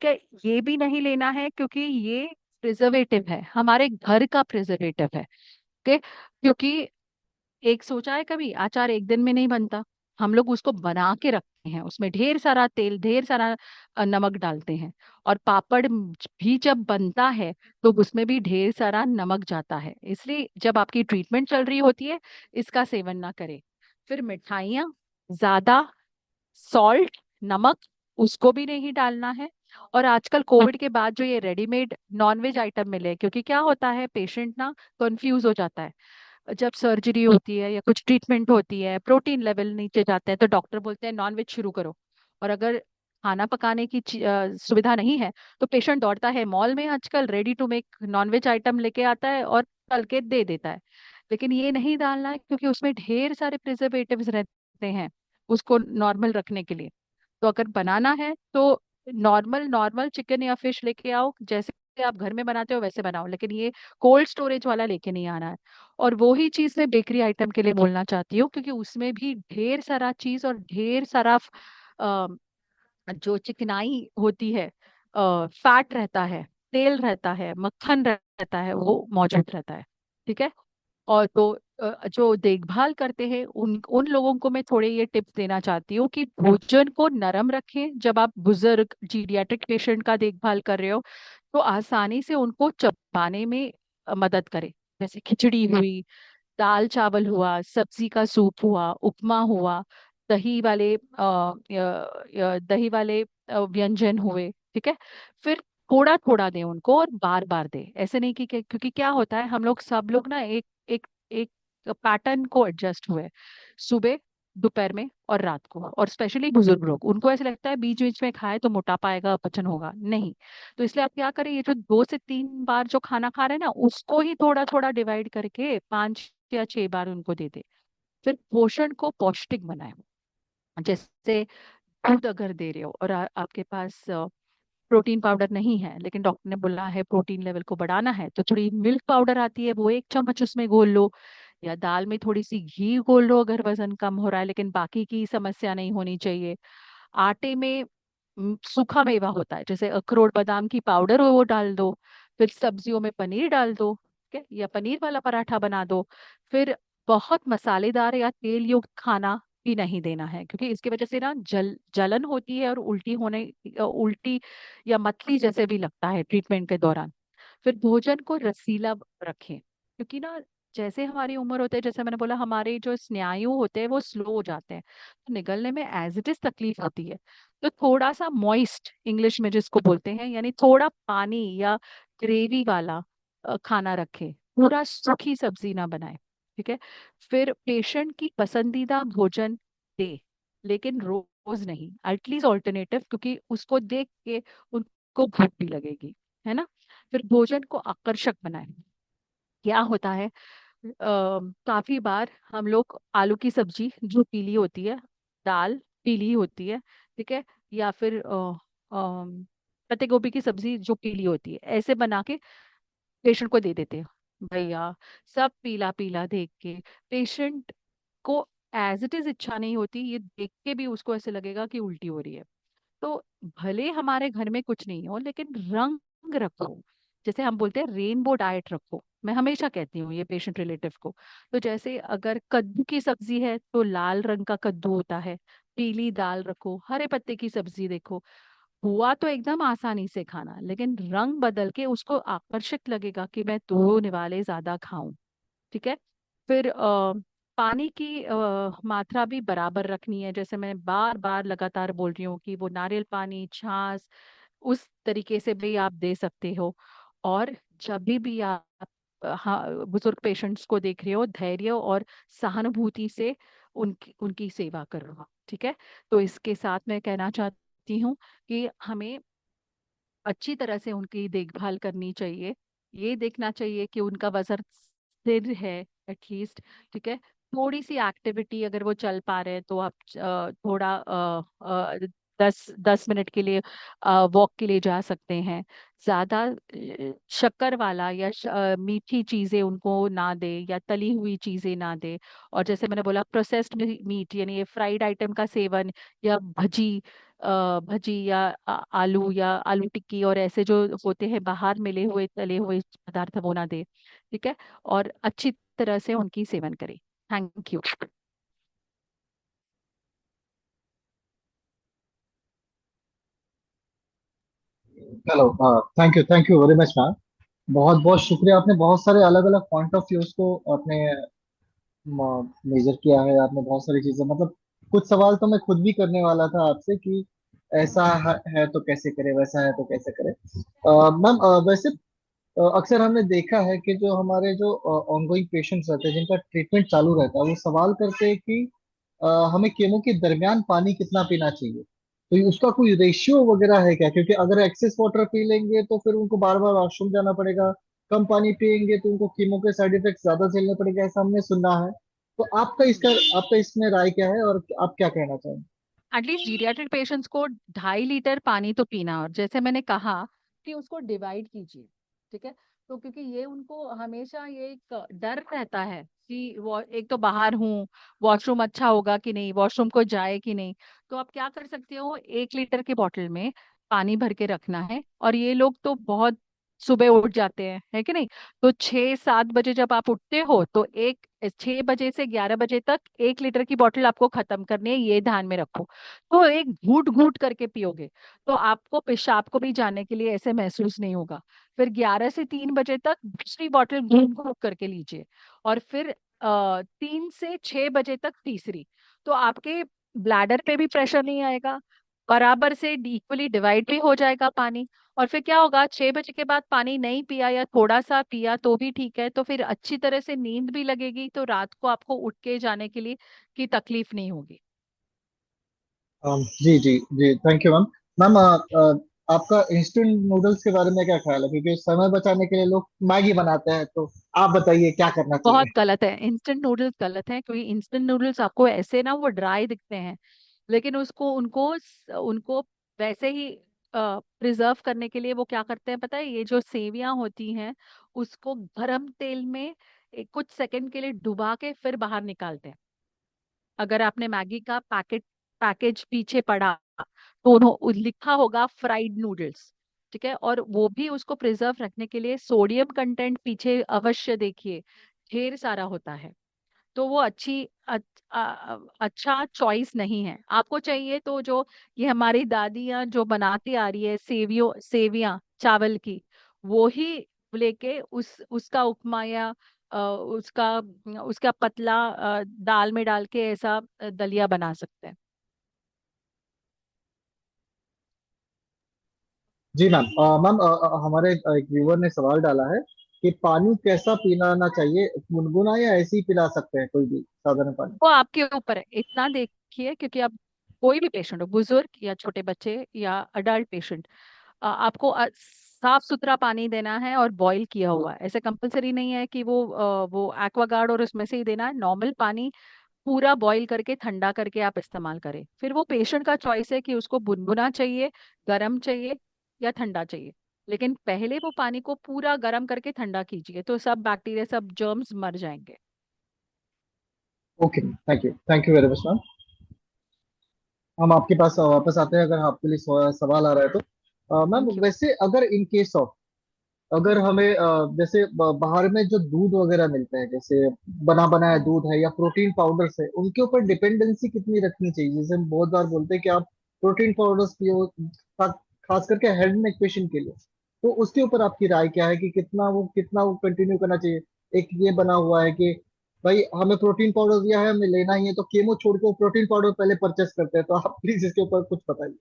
क्या, ये भी नहीं लेना है क्योंकि ये प्रिजर्वेटिव है, हमारे घर का प्रिजर्वेटिव है। ओके। क्योंकि एक सोचा है कभी, अचार एक दिन में नहीं बनता, हम लोग उसको बना के रखते हैं, उसमें ढेर सारा तेल, ढेर सारा नमक डालते हैं। और पापड़ भी जब बनता है तो उसमें भी ढेर सारा नमक जाता है, इसलिए जब आपकी ट्रीटमेंट चल रही होती है इसका सेवन ना करें। फिर मिठाइयाँ, ज्यादा सॉल्ट, नमक, उसको भी नहीं डालना है। और आजकल कोविड के बाद जो ये रेडीमेड नॉनवेज आइटम मिले, क्योंकि क्या होता है, पेशेंट ना कंफ्यूज हो जाता है। जब सर्जरी होती है या कुछ ट्रीटमेंट होती है, प्रोटीन लेवल नीचे जाते हैं तो डॉक्टर बोलते हैं नॉनवेज शुरू करो। और अगर खाना पकाने की सुविधा नहीं है तो पेशेंट दौड़ता है मॉल में, आजकल ready to make nonveg item लेके आता है और तल के दे देता है। लेकिन ये नहीं डालना है क्योंकि उसमें ढेर सारे प्रिजर्वेटिव्स रहते हैं उसको नॉर्मल रखने के लिए। तो अगर बनाना है तो नॉर्मल नॉर्मल चिकन या फिश लेके आओ, जैसे आप घर में बनाते हो वैसे बनाओ, लेकिन ये कोल्ड स्टोरेज वाला लेके नहीं आना है। और वो ही चीज मैं बेकरी आइटम के लिए बोलना चाहती हूँ, क्योंकि उसमें भी ढेर सारा चीज और ढेर सारा अ, जो चिकनाई होती है, फैट रहता है, तेल रहता है, मक्खन रहता है, वो मौजूद रहता है। ठीक है। और तो जो देखभाल करते हैं उन उन लोगों को मैं थोड़े ये टिप्स देना चाहती हूँ कि भोजन को नरम रखें। जब आप बुजुर्ग जीरियाट्रिक पेशेंट का देखभाल कर रहे हो तो आसानी से उनको चबाने में मदद करें। जैसे खिचड़ी हुई, दाल चावल हुआ, सब्जी का सूप हुआ, उपमा हुआ, दही वाले दही वाले व्यंजन हुए। ठीक है। फिर थोड़ा थोड़ा दें उनको और बार बार दें, ऐसे नहीं क्योंकि क्या होता है, हम लोग सब लोग ना एक एक एक पैटर्न को एडजस्ट हुए। सुबह, दोपहर में और रात को, और स्पेशली बुजुर्ग लोग, उनको ऐसे लगता है बीच बीच में खाए तो मोटापा आएगा, अपचन होगा, नहीं। तो इसलिए आप क्या करें, ये जो 2 से 3 बार जो खाना खा रहे हैं ना, उसको ही थोड़ा थोड़ा डिवाइड करके 5 या 6 बार उनको दे दे। फिर पोषण को पौष्टिक बनाए। जैसे दूध अगर दे रहे हो और आपके पास प्रोटीन पाउडर नहीं है, लेकिन डॉक्टर ने बोला है प्रोटीन लेवल को बढ़ाना है, तो थोड़ी मिल्क पाउडर आती है, वो 1 चम्मच उसमें घोल लो। या दाल में थोड़ी सी घी घोल लो अगर वजन कम हो रहा है, लेकिन बाकी की समस्या नहीं होनी चाहिए। आटे में सूखा मेवा होता है, जैसे अखरोट बादाम की पाउडर हो वो डाल दो। फिर सब्जियों में पनीर डाल दो, ठीक है, या पनीर वाला पराठा बना दो। फिर बहुत मसालेदार या तेल युक्त खाना भी नहीं देना है, क्योंकि इसकी वजह से ना जलन होती है और उल्टी या मतली जैसे भी लगता है ट्रीटमेंट के दौरान। फिर भोजन को रसीला रखें, क्योंकि ना जैसे हमारी उम्र होती है, जैसे मैंने बोला, हमारे जो स्नायु होते हैं वो स्लो हो जाते हैं, तो निगलने में एज इट इज तकलीफ होती है। तो थोड़ा सा मॉइस्ट इंग्लिश में जिसको बोलते हैं, यानी थोड़ा पानी या ग्रेवी वाला खाना रखें, पूरा सूखी सब्जी ना बनाए। ठीक है। फिर पेशेंट की पसंदीदा भोजन दे, लेकिन रोज नहीं, एटलीस्ट ऑल्टरनेटिव, क्योंकि उसको देख के उनको भूख भी लगेगी, है ना। फिर भोजन को आकर्षक बनाए। क्या होता है, काफी बार हम लोग आलू की सब्जी जो पीली होती है, दाल पीली होती है, ठीक है, या फिर पत्ते गोभी की सब्जी जो पीली होती है, ऐसे बना के पेशेंट को दे देते हैं। भैया, सब पीला पीला देख के पेशेंट को एज इट इज इच्छा नहीं होती, ये देख के भी उसको ऐसे लगेगा कि उल्टी हो रही है। तो भले हमारे घर में कुछ नहीं हो, लेकिन रंग रखो। जैसे हम बोलते हैं रेनबो डाइट रखो, मैं हमेशा कहती हूँ ये पेशेंट रिलेटिव को। तो जैसे अगर कद्दू की सब्जी है तो लाल रंग का कद्दू होता है, पीली दाल रखो, हरे पत्ते की सब्जी देखो। हुआ तो एकदम आसानी से खाना, लेकिन रंग बदल के उसको आकर्षक लगेगा कि मैं दो निवाले ज्यादा खाऊं। ठीक है। फिर पानी की मात्रा भी बराबर रखनी है। जैसे मैं बार बार लगातार बोल रही हूँ कि वो नारियल पानी, छाछ, उस तरीके से भी आप दे सकते हो। और जब भी आप हाँ, बुजुर्ग पेशेंट्स को देख रहे हो, धैर्य और सहानुभूति से उनकी उनकी सेवा करो। ठीक है। तो इसके साथ मैं कहना चाहती हूँ कि हमें अच्छी तरह से उनकी देखभाल करनी चाहिए। ये देखना चाहिए कि उनका वजन स्थिर है एटलीस्ट। ठीक है। थोड़ी सी एक्टिविटी, अगर वो चल पा रहे हैं तो आप थोड़ा 10 10 मिनट के लिए वॉक के लिए जा सकते हैं। ज्यादा शक्कर वाला या मीठी चीजें उनको ना दे, या तली हुई चीजें ना दे। और जैसे मैंने बोला, प्रोसेस्ड मीट यानी ये फ्राइड आइटम का सेवन, या भजी या आलू या आलू टिक्की और ऐसे जो होते हैं बाहर मिले हुए तले हुए पदार्थ, वो ना दे। ठीक है। और अच्छी तरह से उनकी सेवन करें। Thank you. चलो, thank you, thank you very much ma'am. बहुत बहुत शुक्रिया, आपने बहुत सारे अलग अलग पॉइंट ऑफ व्यूज को आपने मेजर किया है। आपने बहुत सारी चीजें, मतलब कुछ सवाल तो मैं खुद भी करने वाला था आपसे कि ऐसा है तो कैसे करे, वैसा है तो कैसे करे। मैम, वैसे अक्सर हमने देखा है कि जो हमारे जो ऑनगोइंग पेशेंट्स रहते हैं जिनका ट्रीटमेंट चालू रहता है, वो सवाल करते हैं कि हमें केमो के दरमियान पानी कितना पीना चाहिए। तो ये उसका कोई रेशियो वगैरह है क्या? क्योंकि अगर एक्सेस वाटर पी लेंगे तो फिर उनको बार बार वॉशरूम जाना पड़ेगा, कम पानी पियेंगे तो उनको कीमो के साइड इफेक्ट ज्यादा झेलने पड़ेगा, ऐसा हमने सुना है। तो आपका इसमें राय क्या है और आप क्या कहना चाहेंगे? एटलीस्ट जीरियाट्रिक पेशेंट्स को 2.5 लीटर पानी तो पीना। और जैसे मैंने कहा कि उसको डिवाइड कीजिए। ठीक है। तो क्योंकि ये उनको हमेशा ये एक डर रहता है कि वो एक तो बाहर हूँ, वॉशरूम अच्छा होगा कि नहीं, वॉशरूम को जाए कि नहीं। तो आप क्या कर सकते हो, 1 लीटर की बोतल में पानी भर के रखना है। और ये लोग तो बहुत सुबह उठ जाते हैं, है कि नहीं। तो 6 7 बजे जब आप उठते हो तो 6 बजे से 11 बजे तक 1 लीटर की बोतल आपको खत्म करनी है, ये ध्यान में रखो। तो एक घूट घूट करके पियोगे तो आपको पेशाब को भी जाने के लिए ऐसे महसूस नहीं होगा। फिर 11 से 3 बजे तक दूसरी बोतल घूट घूट करके लीजिए। और फिर 3 से 6 बजे तक तीसरी। तो आपके ब्लैडर पे भी प्रेशर नहीं आएगा, बराबर से इक्वली डिवाइड भी हो जाएगा पानी। और फिर क्या होगा, 6 बजे के बाद पानी नहीं पिया या थोड़ा सा पिया तो भी ठीक है, तो फिर अच्छी तरह से नींद भी लगेगी, तो रात को आपको उठ के जाने के लिए की तकलीफ नहीं होगी। जी जी जी, थैंक यू मैम। मैम, आपका इंस्टेंट नूडल्स के बारे में क्या ख्याल है? क्योंकि समय बचाने के लिए लोग मैगी बनाते हैं, तो आप बताइए क्या करना बहुत चाहिए। गलत है, इंस्टेंट नूडल्स गलत है, क्योंकि इंस्टेंट नूडल्स आपको ऐसे ना वो ड्राई दिखते हैं, लेकिन उसको उनको उनको वैसे ही प्रिजर्व करने के लिए वो क्या करते हैं पता है, ये जो सेवियां होती हैं उसको गरम तेल में कुछ सेकंड के लिए डुबा के फिर बाहर निकालते हैं। अगर आपने मैगी का पैकेज पीछे पढ़ा तो लिखा होगा फ्राइड नूडल्स। ठीक है। और वो भी उसको प्रिजर्व रखने के लिए सोडियम कंटेंट पीछे अवश्य देखिए, ढेर सारा होता है। तो वो अच्छा चॉइस नहीं है। आपको चाहिए तो जो ये हमारी दादियां जो बनाती आ रही है सेवियां चावल की, वो ही लेके उसका उपमा या उसका उसका पतला दाल में डाल के ऐसा दलिया बना सकते हैं। जी मैम। मैम, हमारे एक व्यूअर ने सवाल डाला है कि पानी कैसा पीना चाहिए, गुनगुना या ऐसे ही पिला सकते हैं कोई भी साधारण पानी? वो आपके ऊपर है, इतना देखिए, क्योंकि आप कोई भी पेशेंट हो, बुजुर्ग या छोटे बच्चे या अडल्ट पेशेंट, आपको साफ सुथरा पानी देना है और बॉईल किया हुआ। ऐसे कंपलसरी नहीं है कि वो एक्वागार्ड और उसमें से ही देना है। नॉर्मल पानी पूरा बॉईल करके ठंडा करके आप इस्तेमाल करें। फिर वो पेशेंट का चॉइस है कि उसको गुनगुना चाहिए, गर्म चाहिए या ठंडा चाहिए। लेकिन पहले वो पानी को पूरा गर्म करके ठंडा कीजिए, तो सब बैक्टीरिया सब जर्म्स मर जाएंगे। Okay, thank you very much ma'am. हम आपके पास वापस आते हैं, अगर आपके लिए सवाल आ रहा है तो। Ma'am, thank you. वैसे अगर इन केस ऑफ, अगर हमें जैसे बाहर में जो दूध वगैरह मिलते हैं, जैसे बना बनाया दूध है या प्रोटीन पाउडर्स है, उनके ऊपर डिपेंडेंसी कितनी रखनी चाहिए? जैसे हम बहुत बार बोलते हैं कि आप प्रोटीन पाउडर्स पियो, खास करके हेड नेक पेशेंट के लिए। तो उसके ऊपर आपकी राय क्या है कि कितना वो कंटिन्यू करना चाहिए? एक ये बना हुआ है कि भाई हमें प्रोटीन पाउडर दिया है, हमें लेना ही है, तो केमो छोड़ के वो प्रोटीन पाउडर पहले परचेस करते हैं। तो आप प्लीज इसके ऊपर कुछ बताइए।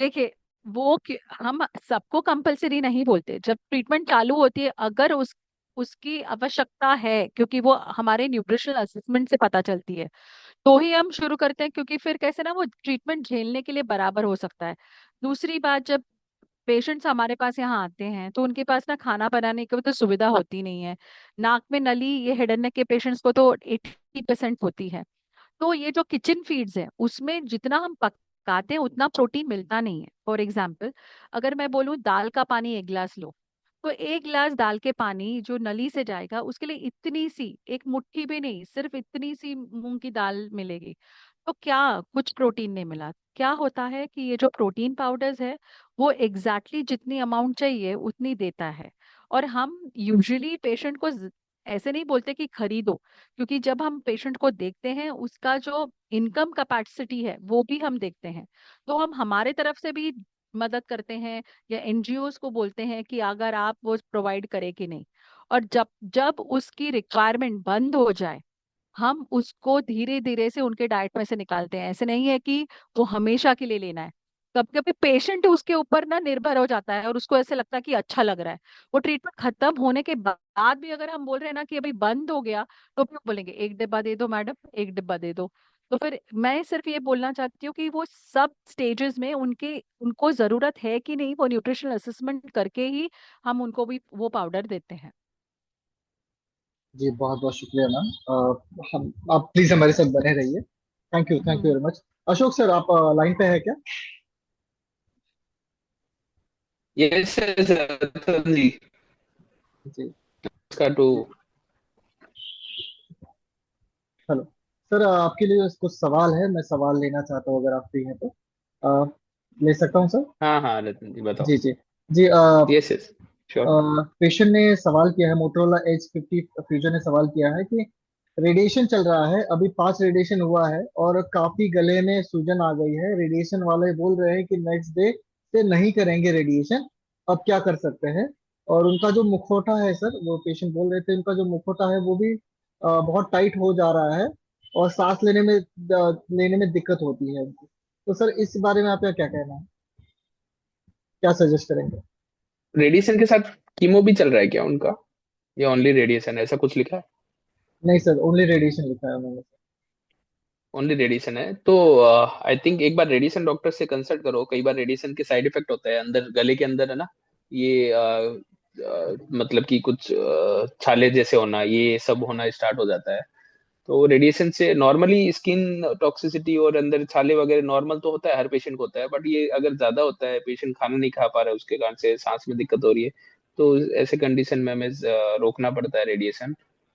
देखिए, हम सबको कंपलसरी नहीं बोलते। जब ट्रीटमेंट चालू होती है, अगर उसकी आवश्यकता है, क्योंकि वो हमारे न्यूट्रिशनल असेसमेंट से पता चलती है, तो ही हम शुरू करते हैं, क्योंकि फिर कैसे ना वो ट्रीटमेंट झेलने के लिए बराबर हो सकता है। दूसरी बात, जब पेशेंट्स हमारे पास यहाँ आते हैं तो उनके पास ना खाना बनाने की तो सुविधा होती नहीं है। नाक में नली, ये हेड एंड नेक के पेशेंट्स को तो 80% होती है। तो ये जो किचन फीड्स है, उसमें जितना हम पकाते हैं उतना प्रोटीन मिलता नहीं है। फॉर एग्जाम्पल, अगर मैं बोलूँ दाल का पानी 1 गिलास लो, तो 1 गिलास दाल के पानी जो नली से जाएगा उसके लिए इतनी सी, एक मुट्ठी भी नहीं, सिर्फ इतनी सी मूंग की दाल मिलेगी। तो क्या कुछ प्रोटीन नहीं मिला? क्या होता है कि ये जो प्रोटीन पाउडर्स है, वो एग्जैक्टली जितनी अमाउंट चाहिए उतनी देता है। और हम यूजुअली पेशेंट को ऐसे नहीं बोलते कि खरीदो, क्योंकि जब हम पेशेंट को देखते हैं उसका जो इनकम कैपेसिटी है वो भी हम देखते हैं। तो हम हमारे तरफ से भी मदद करते हैं, या एनजीओज को बोलते हैं कि अगर आप वो प्रोवाइड करें कि नहीं। और जब जब उसकी रिक्वायरमेंट बंद हो जाए, हम उसको धीरे धीरे से उनके डाइट में से निकालते हैं। ऐसे नहीं है कि वो हमेशा के लिए लेना है। कभी कभी पेशेंट उसके ऊपर ना निर्भर हो जाता है और उसको ऐसे लगता है कि अच्छा लग रहा है। वो ट्रीटमेंट खत्म होने के बाद भी अगर हम बोल रहे हैं ना कि अभी बंद हो गया, तो फिर बोलेंगे 1 डिब्बा दे दो मैडम, 1 डिब्बा दे दो। तो फिर मैं सिर्फ ये बोलना चाहती हूँ कि वो सब स्टेजेस में उनके उनको जरूरत है कि नहीं, वो न्यूट्रिशनल असेसमेंट करके ही हम उनको भी वो पाउडर देते हैं। जी बहुत बहुत शुक्रिया मैम। हम आप प्लीज हमारे साथ बने रहिए। Thank you hmm. Very much. Ashok sir, आप लाइन पे है क्या? यस सर जी। जी का टू। जी। हेलो सर, आपके लिए कुछ सवाल है, मैं सवाल लेना चाहता हूँ, अगर आप फ्री हैं तो अ, ले सकता हूँ सर? हाँ हाँ रतन जी बताओ। जी जी जी। Yes yes sure. पेशेंट ने सवाल किया है, मोटरोला H50 फ्यूजन ने सवाल किया है कि रेडिएशन चल रहा है, अभी 5 रेडिएशन हुआ है और काफी गले में सूजन आ गई है। रेडिएशन वाले बोल रहे हैं कि नेक्स्ट डे से नहीं करेंगे रेडिएशन, अब क्या कर सकते हैं? और उनका जो मुखौटा है सर, वो पेशेंट बोल रहे थे, उनका जो मुखौटा है वो भी बहुत टाइट हो जा रहा है और सांस लेने में दिक्कत होती है उनको। तो सर इस बारे में आपका क्या कहना है, क्या सजेस्ट करेंगे? रेडिएशन के साथ कीमो भी चल रहा है क्या उनका, या ओनली रेडिएशन, ऐसा कुछ लिखा है? नहीं सर, ओनली रेडिएशन लिखा है उन्होंने। ओनली रेडिएशन है तो आई थिंक एक बार रेडिएशन डॉक्टर से कंसल्ट करो। कई बार रेडिएशन के साइड इफेक्ट होता है अंदर, गले के अंदर है ना, ये मतलब कि कुछ छाले जैसे होना, ये सब होना स्टार्ट हो जाता है। तो रेडिएशन से नॉर्मली स्किन टॉक्सिसिटी और अंदर छाले वगैरह नॉर्मल तो होता है, हर पेशेंट को होता है, बट ये अगर ज्यादा होता है, पेशेंट खाना नहीं खा पा रहा है, उसके कारण से सांस में दिक्कत हो रही है, तो ऐसे कंडीशन में हमें रोकना पड़ता है रेडिएशन।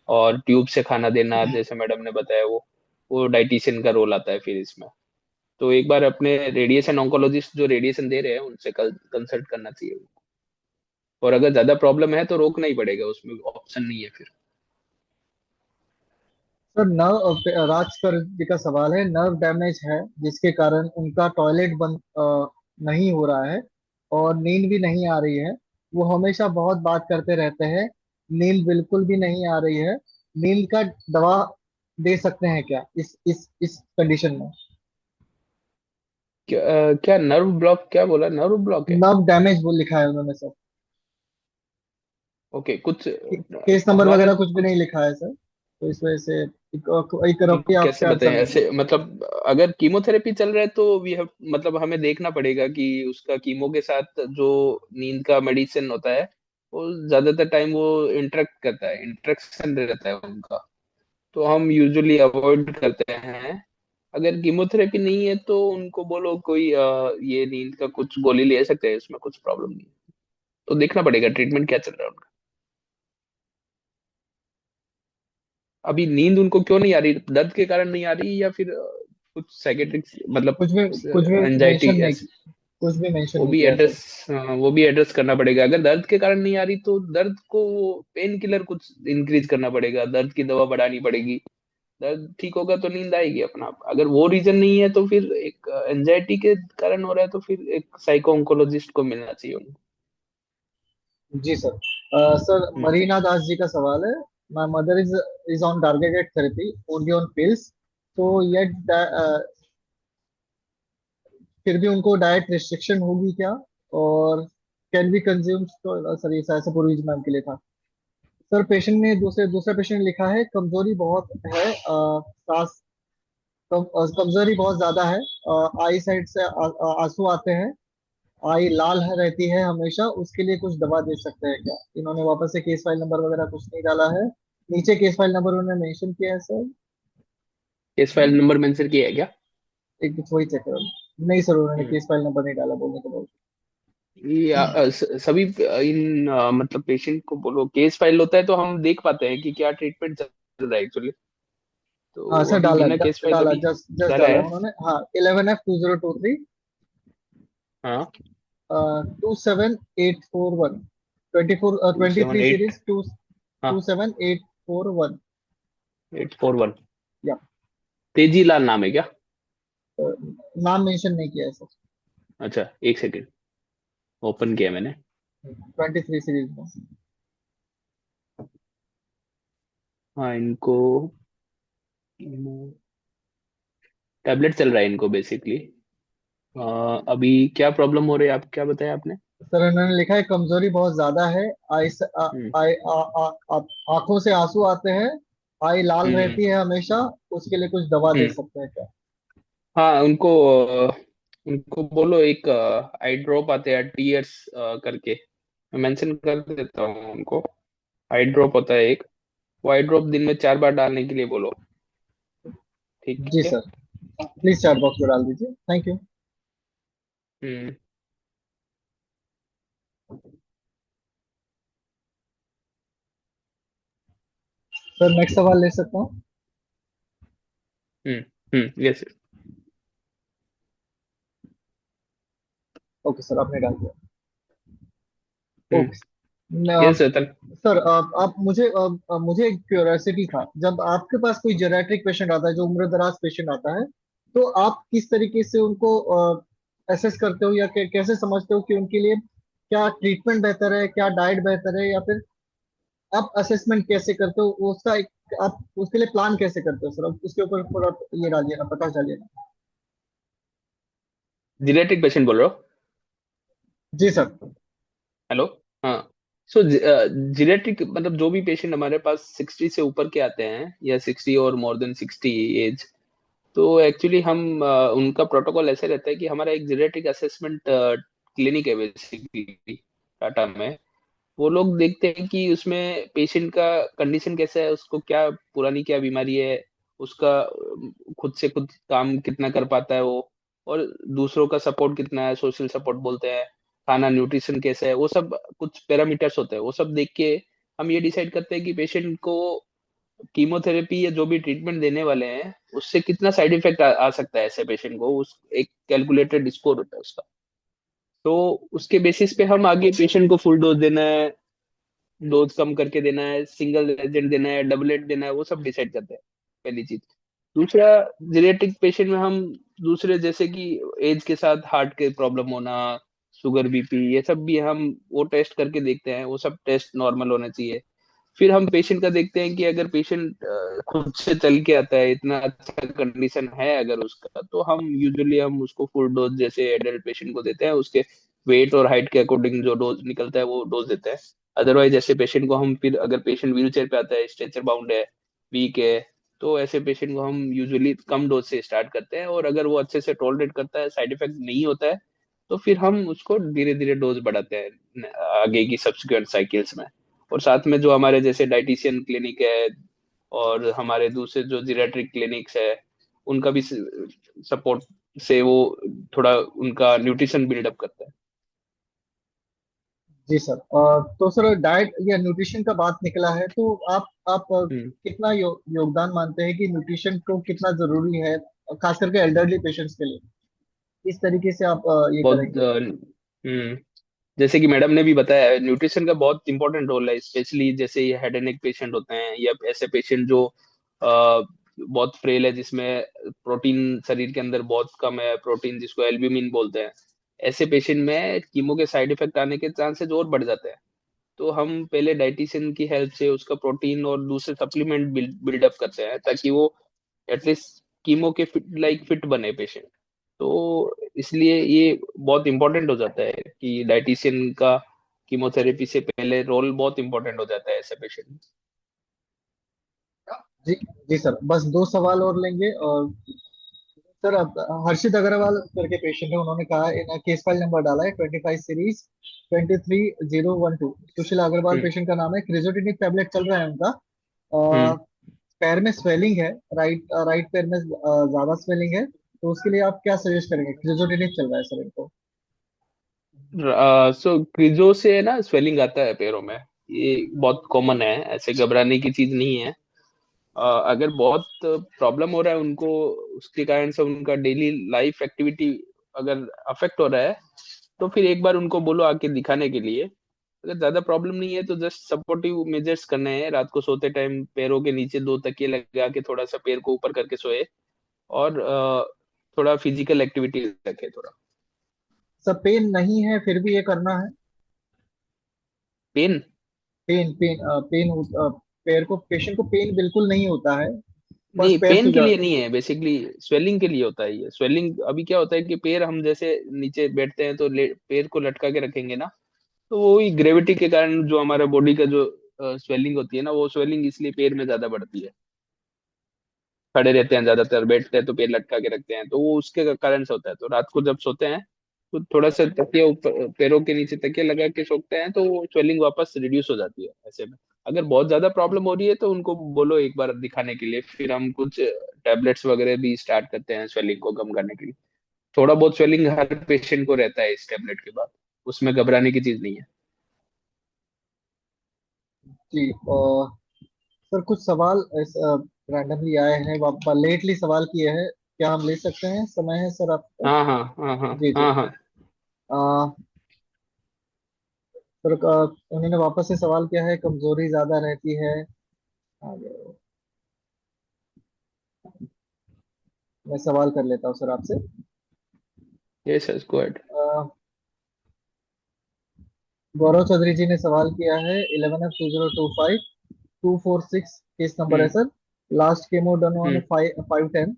और ट्यूब से खाना देना, जैसे मैडम ने बताया, वो डाइटिशियन का रोल आता है फिर इसमें। तो एक बार अपने रेडिएशन ऑन्कोलॉजिस्ट जो रेडिएशन दे रहे हैं उनसे कल कंसल्ट करना चाहिए। और अगर ज्यादा प्रॉब्लम है तो रोकना ही पड़ेगा, उसमें ऑप्शन नहीं है फिर। सर नर्व, राजकर जी का सवाल है, नर्व डैमेज है जिसके कारण उनका टॉयलेट बंद नहीं हो रहा है और नींद भी नहीं आ रही है। वो हमेशा बहुत बात करते रहते हैं, नींद बिल्कुल भी नहीं आ रही है। नींद का दवा दे सकते हैं क्या इस कंडीशन में? क्या नर्व ब्लॉक, क्या बोला, नर्व ब्लॉक है? नर्व डैमेज वो लिखा है उन्होंने सर। ओके कुछ केस नंबर हमारे वगैरह कुछ भी नहीं कुछ लिखा है सर, तो इस वजह से एक रफली आप कैसे क्या बताएं सलाह ऐसे, देंगे? मतलब अगर कीमोथेरेपी चल रहा है तो वी हैव, मतलब हमें देखना पड़ेगा कि उसका कीमो के साथ जो नींद का मेडिसिन होता है, वो ज्यादातर टाइम वो इंटरेक्ट करता है, इंटरेक्शन रहता है उनका, तो हम यूजुअली अवॉइड करते हैं। अगर कीमोथेरेपी नहीं है तो उनको बोलो कोई ये नींद का कुछ गोली ले सकते हैं, इसमें कुछ प्रॉब्लम नहीं है। तो देखना पड़ेगा ट्रीटमेंट क्या चल रहा है उनका। अभी नींद उनको क्यों नहीं आ रही, दर्द के कारण नहीं आ रही, या फिर कुछ साइकेट्रिक, मतलब कुछ भी एंजाइटी मेंशन नहीं, ऐसे? कुछ भी मेंशन वो नहीं भी किया सर। एड्रेस, वो भी एड्रेस करना पड़ेगा। अगर दर्द के कारण नहीं आ रही तो दर्द को वो पेन किलर कुछ इंक्रीज करना पड़ेगा, दर्द की दवा बढ़ानी पड़ेगी। दर्द ठीक होगा तो नींद आएगी अपना आप। अगर वो रीजन नहीं है तो फिर एक एंजाइटी के कारण हो रहा है तो फिर एक साइको ऑन्कोलॉजिस्ट को मिलना चाहिए उनको। जी सर। सर हम्म। मरीना दास जी का सवाल है, my mother is on targeted therapy only on pills, so yet फिर भी उनको डाइट रिस्ट्रिक्शन होगी क्या, और कैन बी कंज्यूम, सर ये शायद से पूर्वी मैम के लिए था। सर पेशेंट ने दूसरा पेशेंट ने लिखा है कमजोरी बहुत है, सांस कमजोरी बहुत ज्यादा है, आई साइड से आंसू आते हैं, आई लाल है रहती है हमेशा, उसके लिए कुछ दवा दे सकते हैं क्या। इन्होंने वापस से केस फाइल नंबर वगैरह कुछ नहीं डाला है, नीचे केस फाइल नंबर उन्होंने मेंशन किया है sir. Case file number mention किया है क्या? एक तो वही चेक करो। नहीं सर, उन्होंने हम्म। केस फाइल नंबर नहीं डाला बोलने के बाद। ये सभी इन मतलब पेशेंट को बोलो केस फाइल होता है तो हम देख पाते हैं कि क्या ट्रीटमेंट चल रहा है एक्चुअली। हाँ तो सर, अभी डाला बिना केस फाइल डाला, अभी जस्ट जस्ट डाला डाला है। उन्होंने, हाँ 11F2023, हाँ। 27841, 23 278। सीरीज, टू हाँ। 27841। 841। या तेजी लाल नाम है क्या? नाम मेंशन नहीं किया है सर। अच्छा, एक सेकेंड, ओपन किया मैंने। 23 सीरीज में। हाँ, इनको टैबलेट चल रहा है इनको बेसिकली। अभी क्या प्रॉब्लम हो रही है, आप क्या बताया आपने? सर उन्होंने लिखा है कमजोरी बहुत ज्यादा है, आई से- आ- हम्म। आई आ- आ- आ- आंखों से आंसू आते हैं, आई लाल हम्म। रहती है हमेशा, उसके लिए कुछ दवा दे हम्म। सकते हैं क्या। हाँ, उनको उनको बोलो एक आई ड्रॉप आते हैं टीयर्स करके, मैं मेंशन कर देता हूँ उनको। आई ड्रॉप होता है एक, वो आई ड्रॉप दिन में 4 बार डालने के लिए बोलो। ठीक जी है। सर, प्लीज चैट बॉक्स में डाल दीजिए, thank you. Hmm. Sir next सवाल ले सकता हूँ। हम्म। यस। ओके सर, आपने डाल दिया। हम्म। ओके। यस रतन। सर आप मुझे एक क्यूरियोसिटी था, जब आपके पास कोई जेरियाट्रिक पेशेंट आता है, जो उम्र दराज पेशेंट आता है, तो आप किस तरीके से उनको असेस करते हो, या कैसे समझते हो कि उनके लिए क्या ट्रीटमेंट बेहतर है, क्या डाइट बेहतर है, या फिर आप असेसमेंट कैसे करते हो वो उसका एक, आप उसके लिए प्लान कैसे करते हो सर, अब उसके ऊपर थोड़ा ये डालिए ना, पता डालिए ना। जीरियाट्रिक पेशेंट बोल रहे हो? जी सर। हेलो। हाँ। सो जीरियाट्रिक मतलब जो भी पेशेंट हमारे पास 60 से ऊपर के आते हैं या 60 और मोर देन 60 एज, तो एक्चुअली हम उनका प्रोटोकॉल ऐसे रहता है कि हमारा एक जीरियाट्रिक असेसमेंट क्लिनिक है बेसिकली टाटा में। वो लोग देखते हैं कि उसमें पेशेंट का कंडीशन कैसा है, उसको क्या पुरानी क्या बीमारी है, उसका खुद से खुद काम कितना कर पाता है वो, और दूसरों का सपोर्ट कितना है, सोशल सपोर्ट बोलते हैं, खाना न्यूट्रिशन कैसा है, वो सब कुछ पैरामीटर्स होते हैं। वो सब देख के हम ये डिसाइड करते हैं कि पेशेंट को कीमोथेरेपी या जो भी ट्रीटमेंट देने वाले हैं उससे कितना साइड इफेक्ट आ सकता है ऐसे पेशेंट को, उस एक कैलकुलेटेड स्कोर होता है उसका। तो उसके बेसिस पे हम आगे पेशेंट को फुल डोज देना है, डोज कम करके देना है, सिंगल एजेंट देना है, डबलेट देना है, वो सब डिसाइड करते हैं, पहली चीज। दूसरा, जेनेटिक पेशेंट में हम दूसरे जैसे कि एज के साथ हार्ट के प्रॉब्लम होना, शुगर बीपी, ये सब भी हम वो टेस्ट करके देखते हैं, वो सब टेस्ट नॉर्मल होना चाहिए। फिर हम पेशेंट का देखते हैं कि अगर पेशेंट खुद से चल के आता है, इतना अच्छा कंडीशन है अगर उसका, तो हम यूजुअली हम उसको फुल डोज जैसे एडल्ट पेशेंट को देते हैं, उसके वेट और हाइट के अकॉर्डिंग जो डोज निकलता है वो डोज देते हैं। अदरवाइज ऐसे पेशेंट को हम फिर, अगर पेशेंट व्हील चेयर पे आता है, स्ट्रेचर बाउंड है, वीक है, तो ऐसे पेशेंट को हम यूजुअली कम डोज से स्टार्ट करते हैं, और अगर वो अच्छे से टॉलरेट करता है, साइड इफेक्ट नहीं होता है, तो फिर हम उसको धीरे धीरे डोज बढ़ाते हैं आगे की सब्सिक्वेंट साइकिल्स में। और साथ में जो हमारे जैसे डाइटिशियन क्लिनिक है और हमारे दूसरे जो जीरियाट्रिक क्लिनिक्स है, उनका भी सपोर्ट से वो थोड़ा उनका न्यूट्रिशन बिल्डअप करता है। जी सर, तो सर डाइट या न्यूट्रिशन का बात निकला है, तो आप हम्म। कितना योगदान मानते हैं कि न्यूट्रिशन को कितना जरूरी है, खास करके एल्डरली पेशेंट्स के लिए, किस तरीके से आप ये बहुत करेंगे। जैसे कि मैडम ने भी बताया, न्यूट्रिशन का बहुत इंपॉर्टेंट रोल है, स्पेशली जैसे ये हेड एंड नेक पेशेंट होते हैं या ऐसे पेशेंट जो बहुत फ्रेल है, जिसमें प्रोटीन शरीर के अंदर बहुत कम है, प्रोटीन जिसको एल्ब्यूमिन बोलते हैं, ऐसे पेशेंट में कीमो के साइड इफेक्ट आने के चांसेस और बढ़ जाते हैं। तो हम पहले डाइटिशियन की हेल्प से उसका प्रोटीन और दूसरे सप्लीमेंट बिल्डअप करते हैं, ताकि वो एटलीस्ट कीमो के फिट बने पेशेंट। तो इसलिए ये बहुत इंपॉर्टेंट हो जाता है कि डाइटिशियन का कीमोथेरेपी से पहले रोल बहुत इंपॉर्टेंट हो जाता है ऐसे पेशेंट। जी जी सर, बस दो सवाल और लेंगे। और सर, अब हर्षित अग्रवाल करके पेशेंट है, उन्होंने कहा है, केस फाइल नंबर डाला है 25 सीरीज 23012। सुशीला अग्रवाल हम्म। पेशेंट का नाम है। क्रिजोटिनिक टैबलेट चल रहा है उनका। हम्म। पैर में स्वेलिंग है, राइट पैर में ज्यादा स्वेलिंग है, तो उसके लिए आप क्या सजेस्ट करेंगे? क्रिजोटिनिक चल रहा है सर इनको। सो क्रिजो से ना स्वेलिंग आता है पैरों में, ये बहुत कॉमन है, ऐसे घबराने की चीज नहीं है। अगर बहुत प्रॉब्लम हो रहा है उनको, उसके कारण से उनका डेली लाइफ एक्टिविटी अगर अफेक्ट हो रहा है, तो फिर एक बार उनको बोलो आके दिखाने के लिए। अगर ज्यादा प्रॉब्लम नहीं है तो जस्ट सपोर्टिव मेजर्स करने हैं, रात को सोते टाइम पैरों के नीचे दो तकिए लगा के थोड़ा सा पैर को ऊपर करके सोए, और थोड़ा फिजिकल एक्टिविटी रखे थोड़ा। सब पेन नहीं है फिर भी ये करना है? पेन? पेन पेन पेन पैर को, पेशेंट को पेन बिल्कुल नहीं होता है, बस नहीं, पैर पेन के सुजा। लिए नहीं है, बेसिकली स्वेलिंग के लिए होता है ये। स्वेलिंग अभी क्या होता है कि पैर हम जैसे नीचे बैठते हैं तो पैर को लटका के रखेंगे ना, तो वो ही ग्रेविटी के कारण जो हमारे बॉडी का जो स्वेलिंग होती है ना, वो स्वेलिंग इसलिए पैर में ज्यादा बढ़ती है। खड़े रहते हैं ज्यादातर, बैठते हैं तो पैर लटका के रखते हैं, तो वो उसके कारण से होता है। तो रात को जब सोते हैं तो थोड़ा सा तकिया ऊपर, पैरों के नीचे तकिया लगा के सोते हैं, तो वो स्वेलिंग वापस रिड्यूस हो जाती है ऐसे में। अगर बहुत ज्यादा प्रॉब्लम हो रही है तो उनको बोलो एक बार दिखाने के लिए, फिर हम कुछ टैबलेट्स वगैरह भी स्टार्ट करते हैं स्वेलिंग को कम करने के लिए। थोड़ा बहुत स्वेलिंग हर पेशेंट को रहता है इस टैबलेट के बाद, उसमें घबराने की चीज नहीं है। जी। और सर, कुछ सवाल रैंडमली आए हैं, लेटली सवाल किए हैं, क्या हम ले सकते हैं? समय है सर आपके पास? हाँ हाँ हाँ हाँ जी जी। हाँ हाँ। आ, सर, उन्होंने वापस से सवाल किया है, कमजोरी ज्यादा रहती है। आगे मैं सवाल कर लेता हूँ सर आपसे। Yes yes, go ahead. आ, गौरव चौधरी जी ने सवाल किया है, 11F2025 246 केस नंबर है हम्म। सर। लास्ट केमो डन उन्होंने हम्म। 510।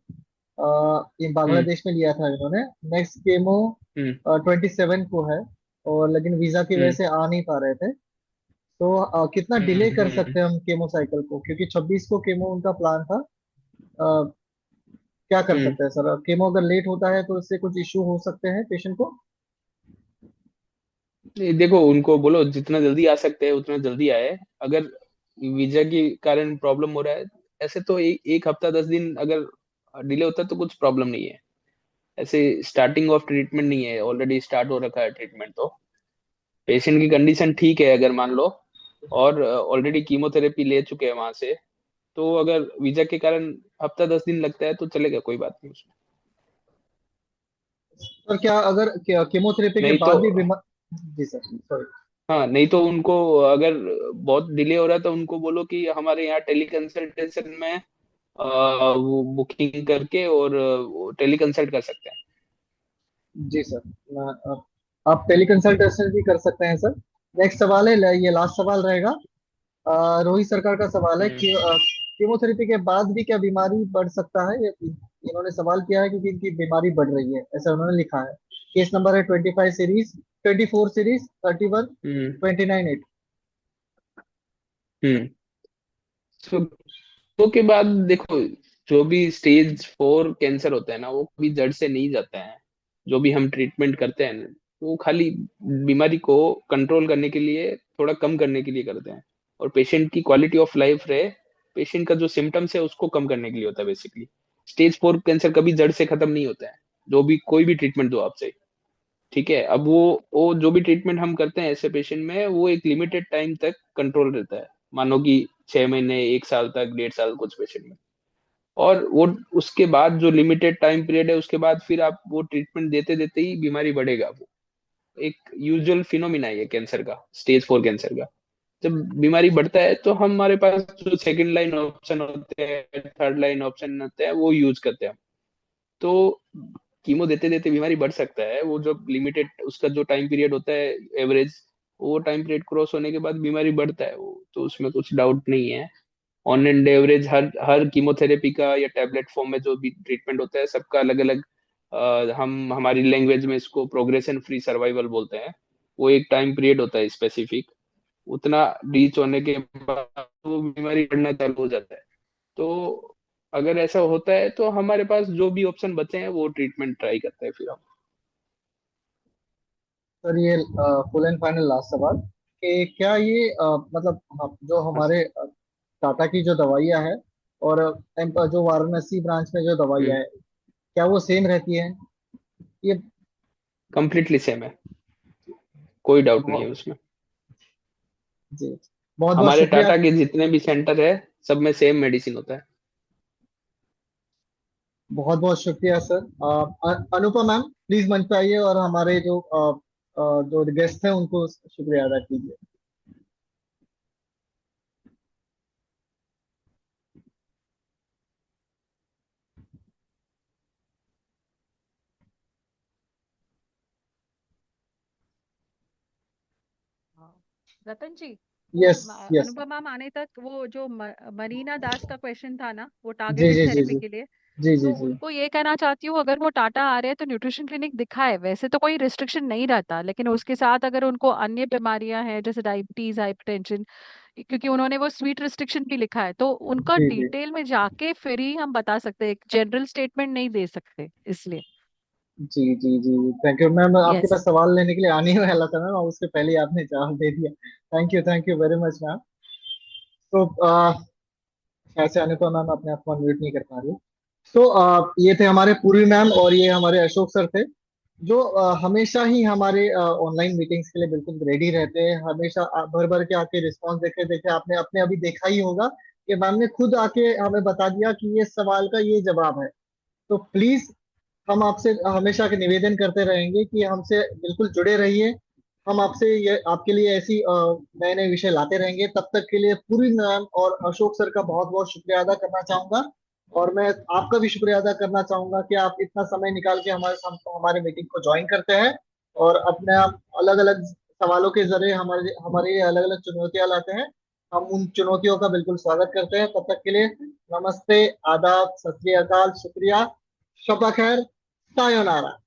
ये हम्म। बांग्लादेश में लिया था इन्होंने। नेक्स्ट केमो हम्म। 27 को है, और लेकिन वीजा की वजह हम्म। से आ नहीं पा रहे थे। तो कितना डिले कर हम्म। सकते हैं हम केमो साइकिल को, क्योंकि 26 को केमो उनका प्लान था। अ, क्या कर हम्म। सकते हैं सर? केमो अगर लेट होता है तो इससे कुछ इश्यू हो सकते हैं पेशेंट को? नहीं, देखो उनको बोलो जितना जल्दी आ सकते हैं उतना जल्दी आए। अगर वीजा के कारण प्रॉब्लम हो रहा है, ऐसे तो एक हफ्ता 10 दिन अगर डिले होता है तो कुछ प्रॉब्लम नहीं है। ऐसे स्टार्टिंग ऑफ ट्रीटमेंट नहीं है, ऑलरेडी स्टार्ट हो रखा है ट्रीटमेंट। तो पेशेंट की कंडीशन ठीक है अगर मान लो, और ऑलरेडी कीमोथेरेपी ले चुके हैं वहां से, तो अगर वीजा के कारण हफ्ता 10 दिन लगता है तो चलेगा, कोई बात नहीं उसमें। और क्या अगर केमोथेरेपी के नहीं तो, बाद भी बीमार? जी सर, सॉरी। हाँ नहीं तो उनको, अगर बहुत डिले हो रहा है तो उनको बोलो कि हमारे यहाँ टेली कंसल्टेशन में वो बुकिंग करके और टेली कंसल्ट कर सकते हैं। जी सर, आप टेली कंसल्टेशन भी कर सकते हैं सर। नेक्स्ट सवाल है, ये लास्ट सवाल रहेगा। रोहित सरकार का सवाल है हम्म। कि कीमोथेरेपी के बाद भी क्या बीमारी बढ़ सकता है? इन्होंने सवाल किया है क्योंकि इनकी बीमारी बढ़ रही है, ऐसा उन्होंने लिखा है। केस नंबर है 25 सीरीज 24 सीरीज 31 हम्म। 29 8। हम्म। तो के बाद देखो, जो भी स्टेज 4 कैंसर होता है ना, वो कभी जड़ से नहीं जाता है। जो भी हम ट्रीटमेंट करते हैं ना, वो खाली बीमारी को कंट्रोल करने के लिए, थोड़ा कम करने के लिए करते हैं, और पेशेंट की क्वालिटी ऑफ लाइफ रहे, पेशेंट का जो सिम्टम्स है उसको कम करने के लिए होता है बेसिकली। स्टेज 4 कैंसर कभी जड़ से खत्म नहीं होता है, जो भी कोई भी ट्रीटमेंट दो आपसे। ठीक है, अब वो जो भी ट्रीटमेंट हम करते हैं ऐसे पेशेंट में, वो एक लिमिटेड टाइम तक कंट्रोल रहता है। मानो कि 6 महीने, 1 साल तक, 1.5 साल कुछ पेशेंट में। और वो उसके बाद जो लिमिटेड टाइम पीरियड है, उसके बाद फिर आप वो ट्रीटमेंट देते देते ही बीमारी बढ़ेगा। वो एक यूजुअल फिनोमिना है कैंसर का, स्टेज 4 कैंसर का। जब बीमारी बढ़ता है तो हमारे पास जो सेकंड लाइन ऑप्शन होते हैं, थर्ड लाइन ऑप्शन होते हैं, वो यूज करते हैं। तो कीमो देते देते बीमारी बढ़ सकता है, वो जो लिमिटेड उसका जो टाइम पीरियड होता है एवरेज, वो टाइम पीरियड क्रॉस होने के बाद बीमारी बढ़ता है वो, तो उसमें कुछ डाउट नहीं है। On and average her her chemotherapy का या टैबलेट फॉर्म में जो भी ट्रीटमेंट होता है सबका अलग अलग, हम हमारी लैंग्वेज में इसको प्रोग्रेशन फ्री सर्वाइवल बोलते हैं। वो एक टाइम पीरियड होता है स्पेसिफिक, उतना रीच होने के बाद वो बीमारी बढ़ना चालू हो जाता है। तो अगर ऐसा होता है तो हमारे पास जो भी ऑप्शन बचे हैं वो ट्रीटमेंट ट्राई करते हैं फिर हम। सर ये फुल एंड फाइनल लास्ट सवाल कि क्या ये मतलब जो हमारे टाटा की जो दवाइयाँ है और जो वाराणसी ब्रांच में जो दवाइयाँ है, क्या वो सेम रहती है? ये कंप्लीटली सेम है, कोई डाउट नहीं है बहुत उसमें। जी, बहुत बहुत हमारे शुक्रिया। टाटा के जितने भी सेंटर है सब में सेम मेडिसिन होता है। बहुत बहुत शुक्रिया सर। अनुपम मैम प्लीज मंच पे आइए और हमारे जो गेस्ट हैं उनको शुक्रिया अदा कीजिए। हाँ। रतन जी, वो यस यस। अनुपमा मैम आने तक वो जो मरीना दास का क्वेश्चन था ना, वो जी टारगेटेड जी जी थेरेपी जी के लिए, जी जी तो जी उनको ये कहना चाहती हूँ, अगर वो टाटा आ रहे हैं तो न्यूट्रिशन क्लिनिक दिखाए। वैसे तो कोई रिस्ट्रिक्शन नहीं रहता, लेकिन उसके साथ अगर उनको अन्य बीमारियां हैं जैसे डायबिटीज, हाइपरटेंशन, क्योंकि उन्होंने वो स्वीट रिस्ट्रिक्शन भी लिखा है, तो उनका जी जी डिटेल में जाके फिर ही हम बता सकते हैं, एक जनरल स्टेटमेंट नहीं दे सकते इसलिए। जी जी जी। थैंक यू मैम, आपके यस। पास सवाल लेने के लिए आने ही वाला था मैम और उसके पहले ही आपने जवाब दे दिया। Thank you very much ma'am. तो ऐसे अनुपम मैम अपने आप को अनम्यूट नहीं कर पा रही। तो ये थे हमारे पूर्वी मैम और ये हमारे अशोक सर थे, जो हमेशा ही हमारे ऑनलाइन मीटिंग्स के लिए बिल्कुल रेडी रहते हैं। हमेशा भर भर के आके रिस्पॉन्स देखे देखे आपने अपने अभी देखा ही होगा कि मैम ने खुद आके हमें बता दिया कि ये सवाल का ये जवाब है। तो प्लीज हम आपसे हमेशा के निवेदन करते रहेंगे कि हमसे बिल्कुल जुड़े रहिए। हम आपसे ये आपके लिए ऐसी नए नए विषय लाते रहेंगे। तब तक के लिए पूरी मैम और अशोक सर का बहुत बहुत शुक्रिया अदा करना चाहूंगा। और मैं आपका भी शुक्रिया अदा करना चाहूंगा कि आप इतना समय निकाल के हमारे मीटिंग को ज्वाइन करते हैं और अपने आप अलग अलग सवालों के जरिए हमारे हमारे अलग अलग चुनौतियां लाते हैं। हम उन चुनौतियों का बिल्कुल स्वागत करते हैं। तब तक के लिए नमस्ते, आदाब, सत श्री अकाल, शुक्रिया, शब्बा खैर, सायोनारा।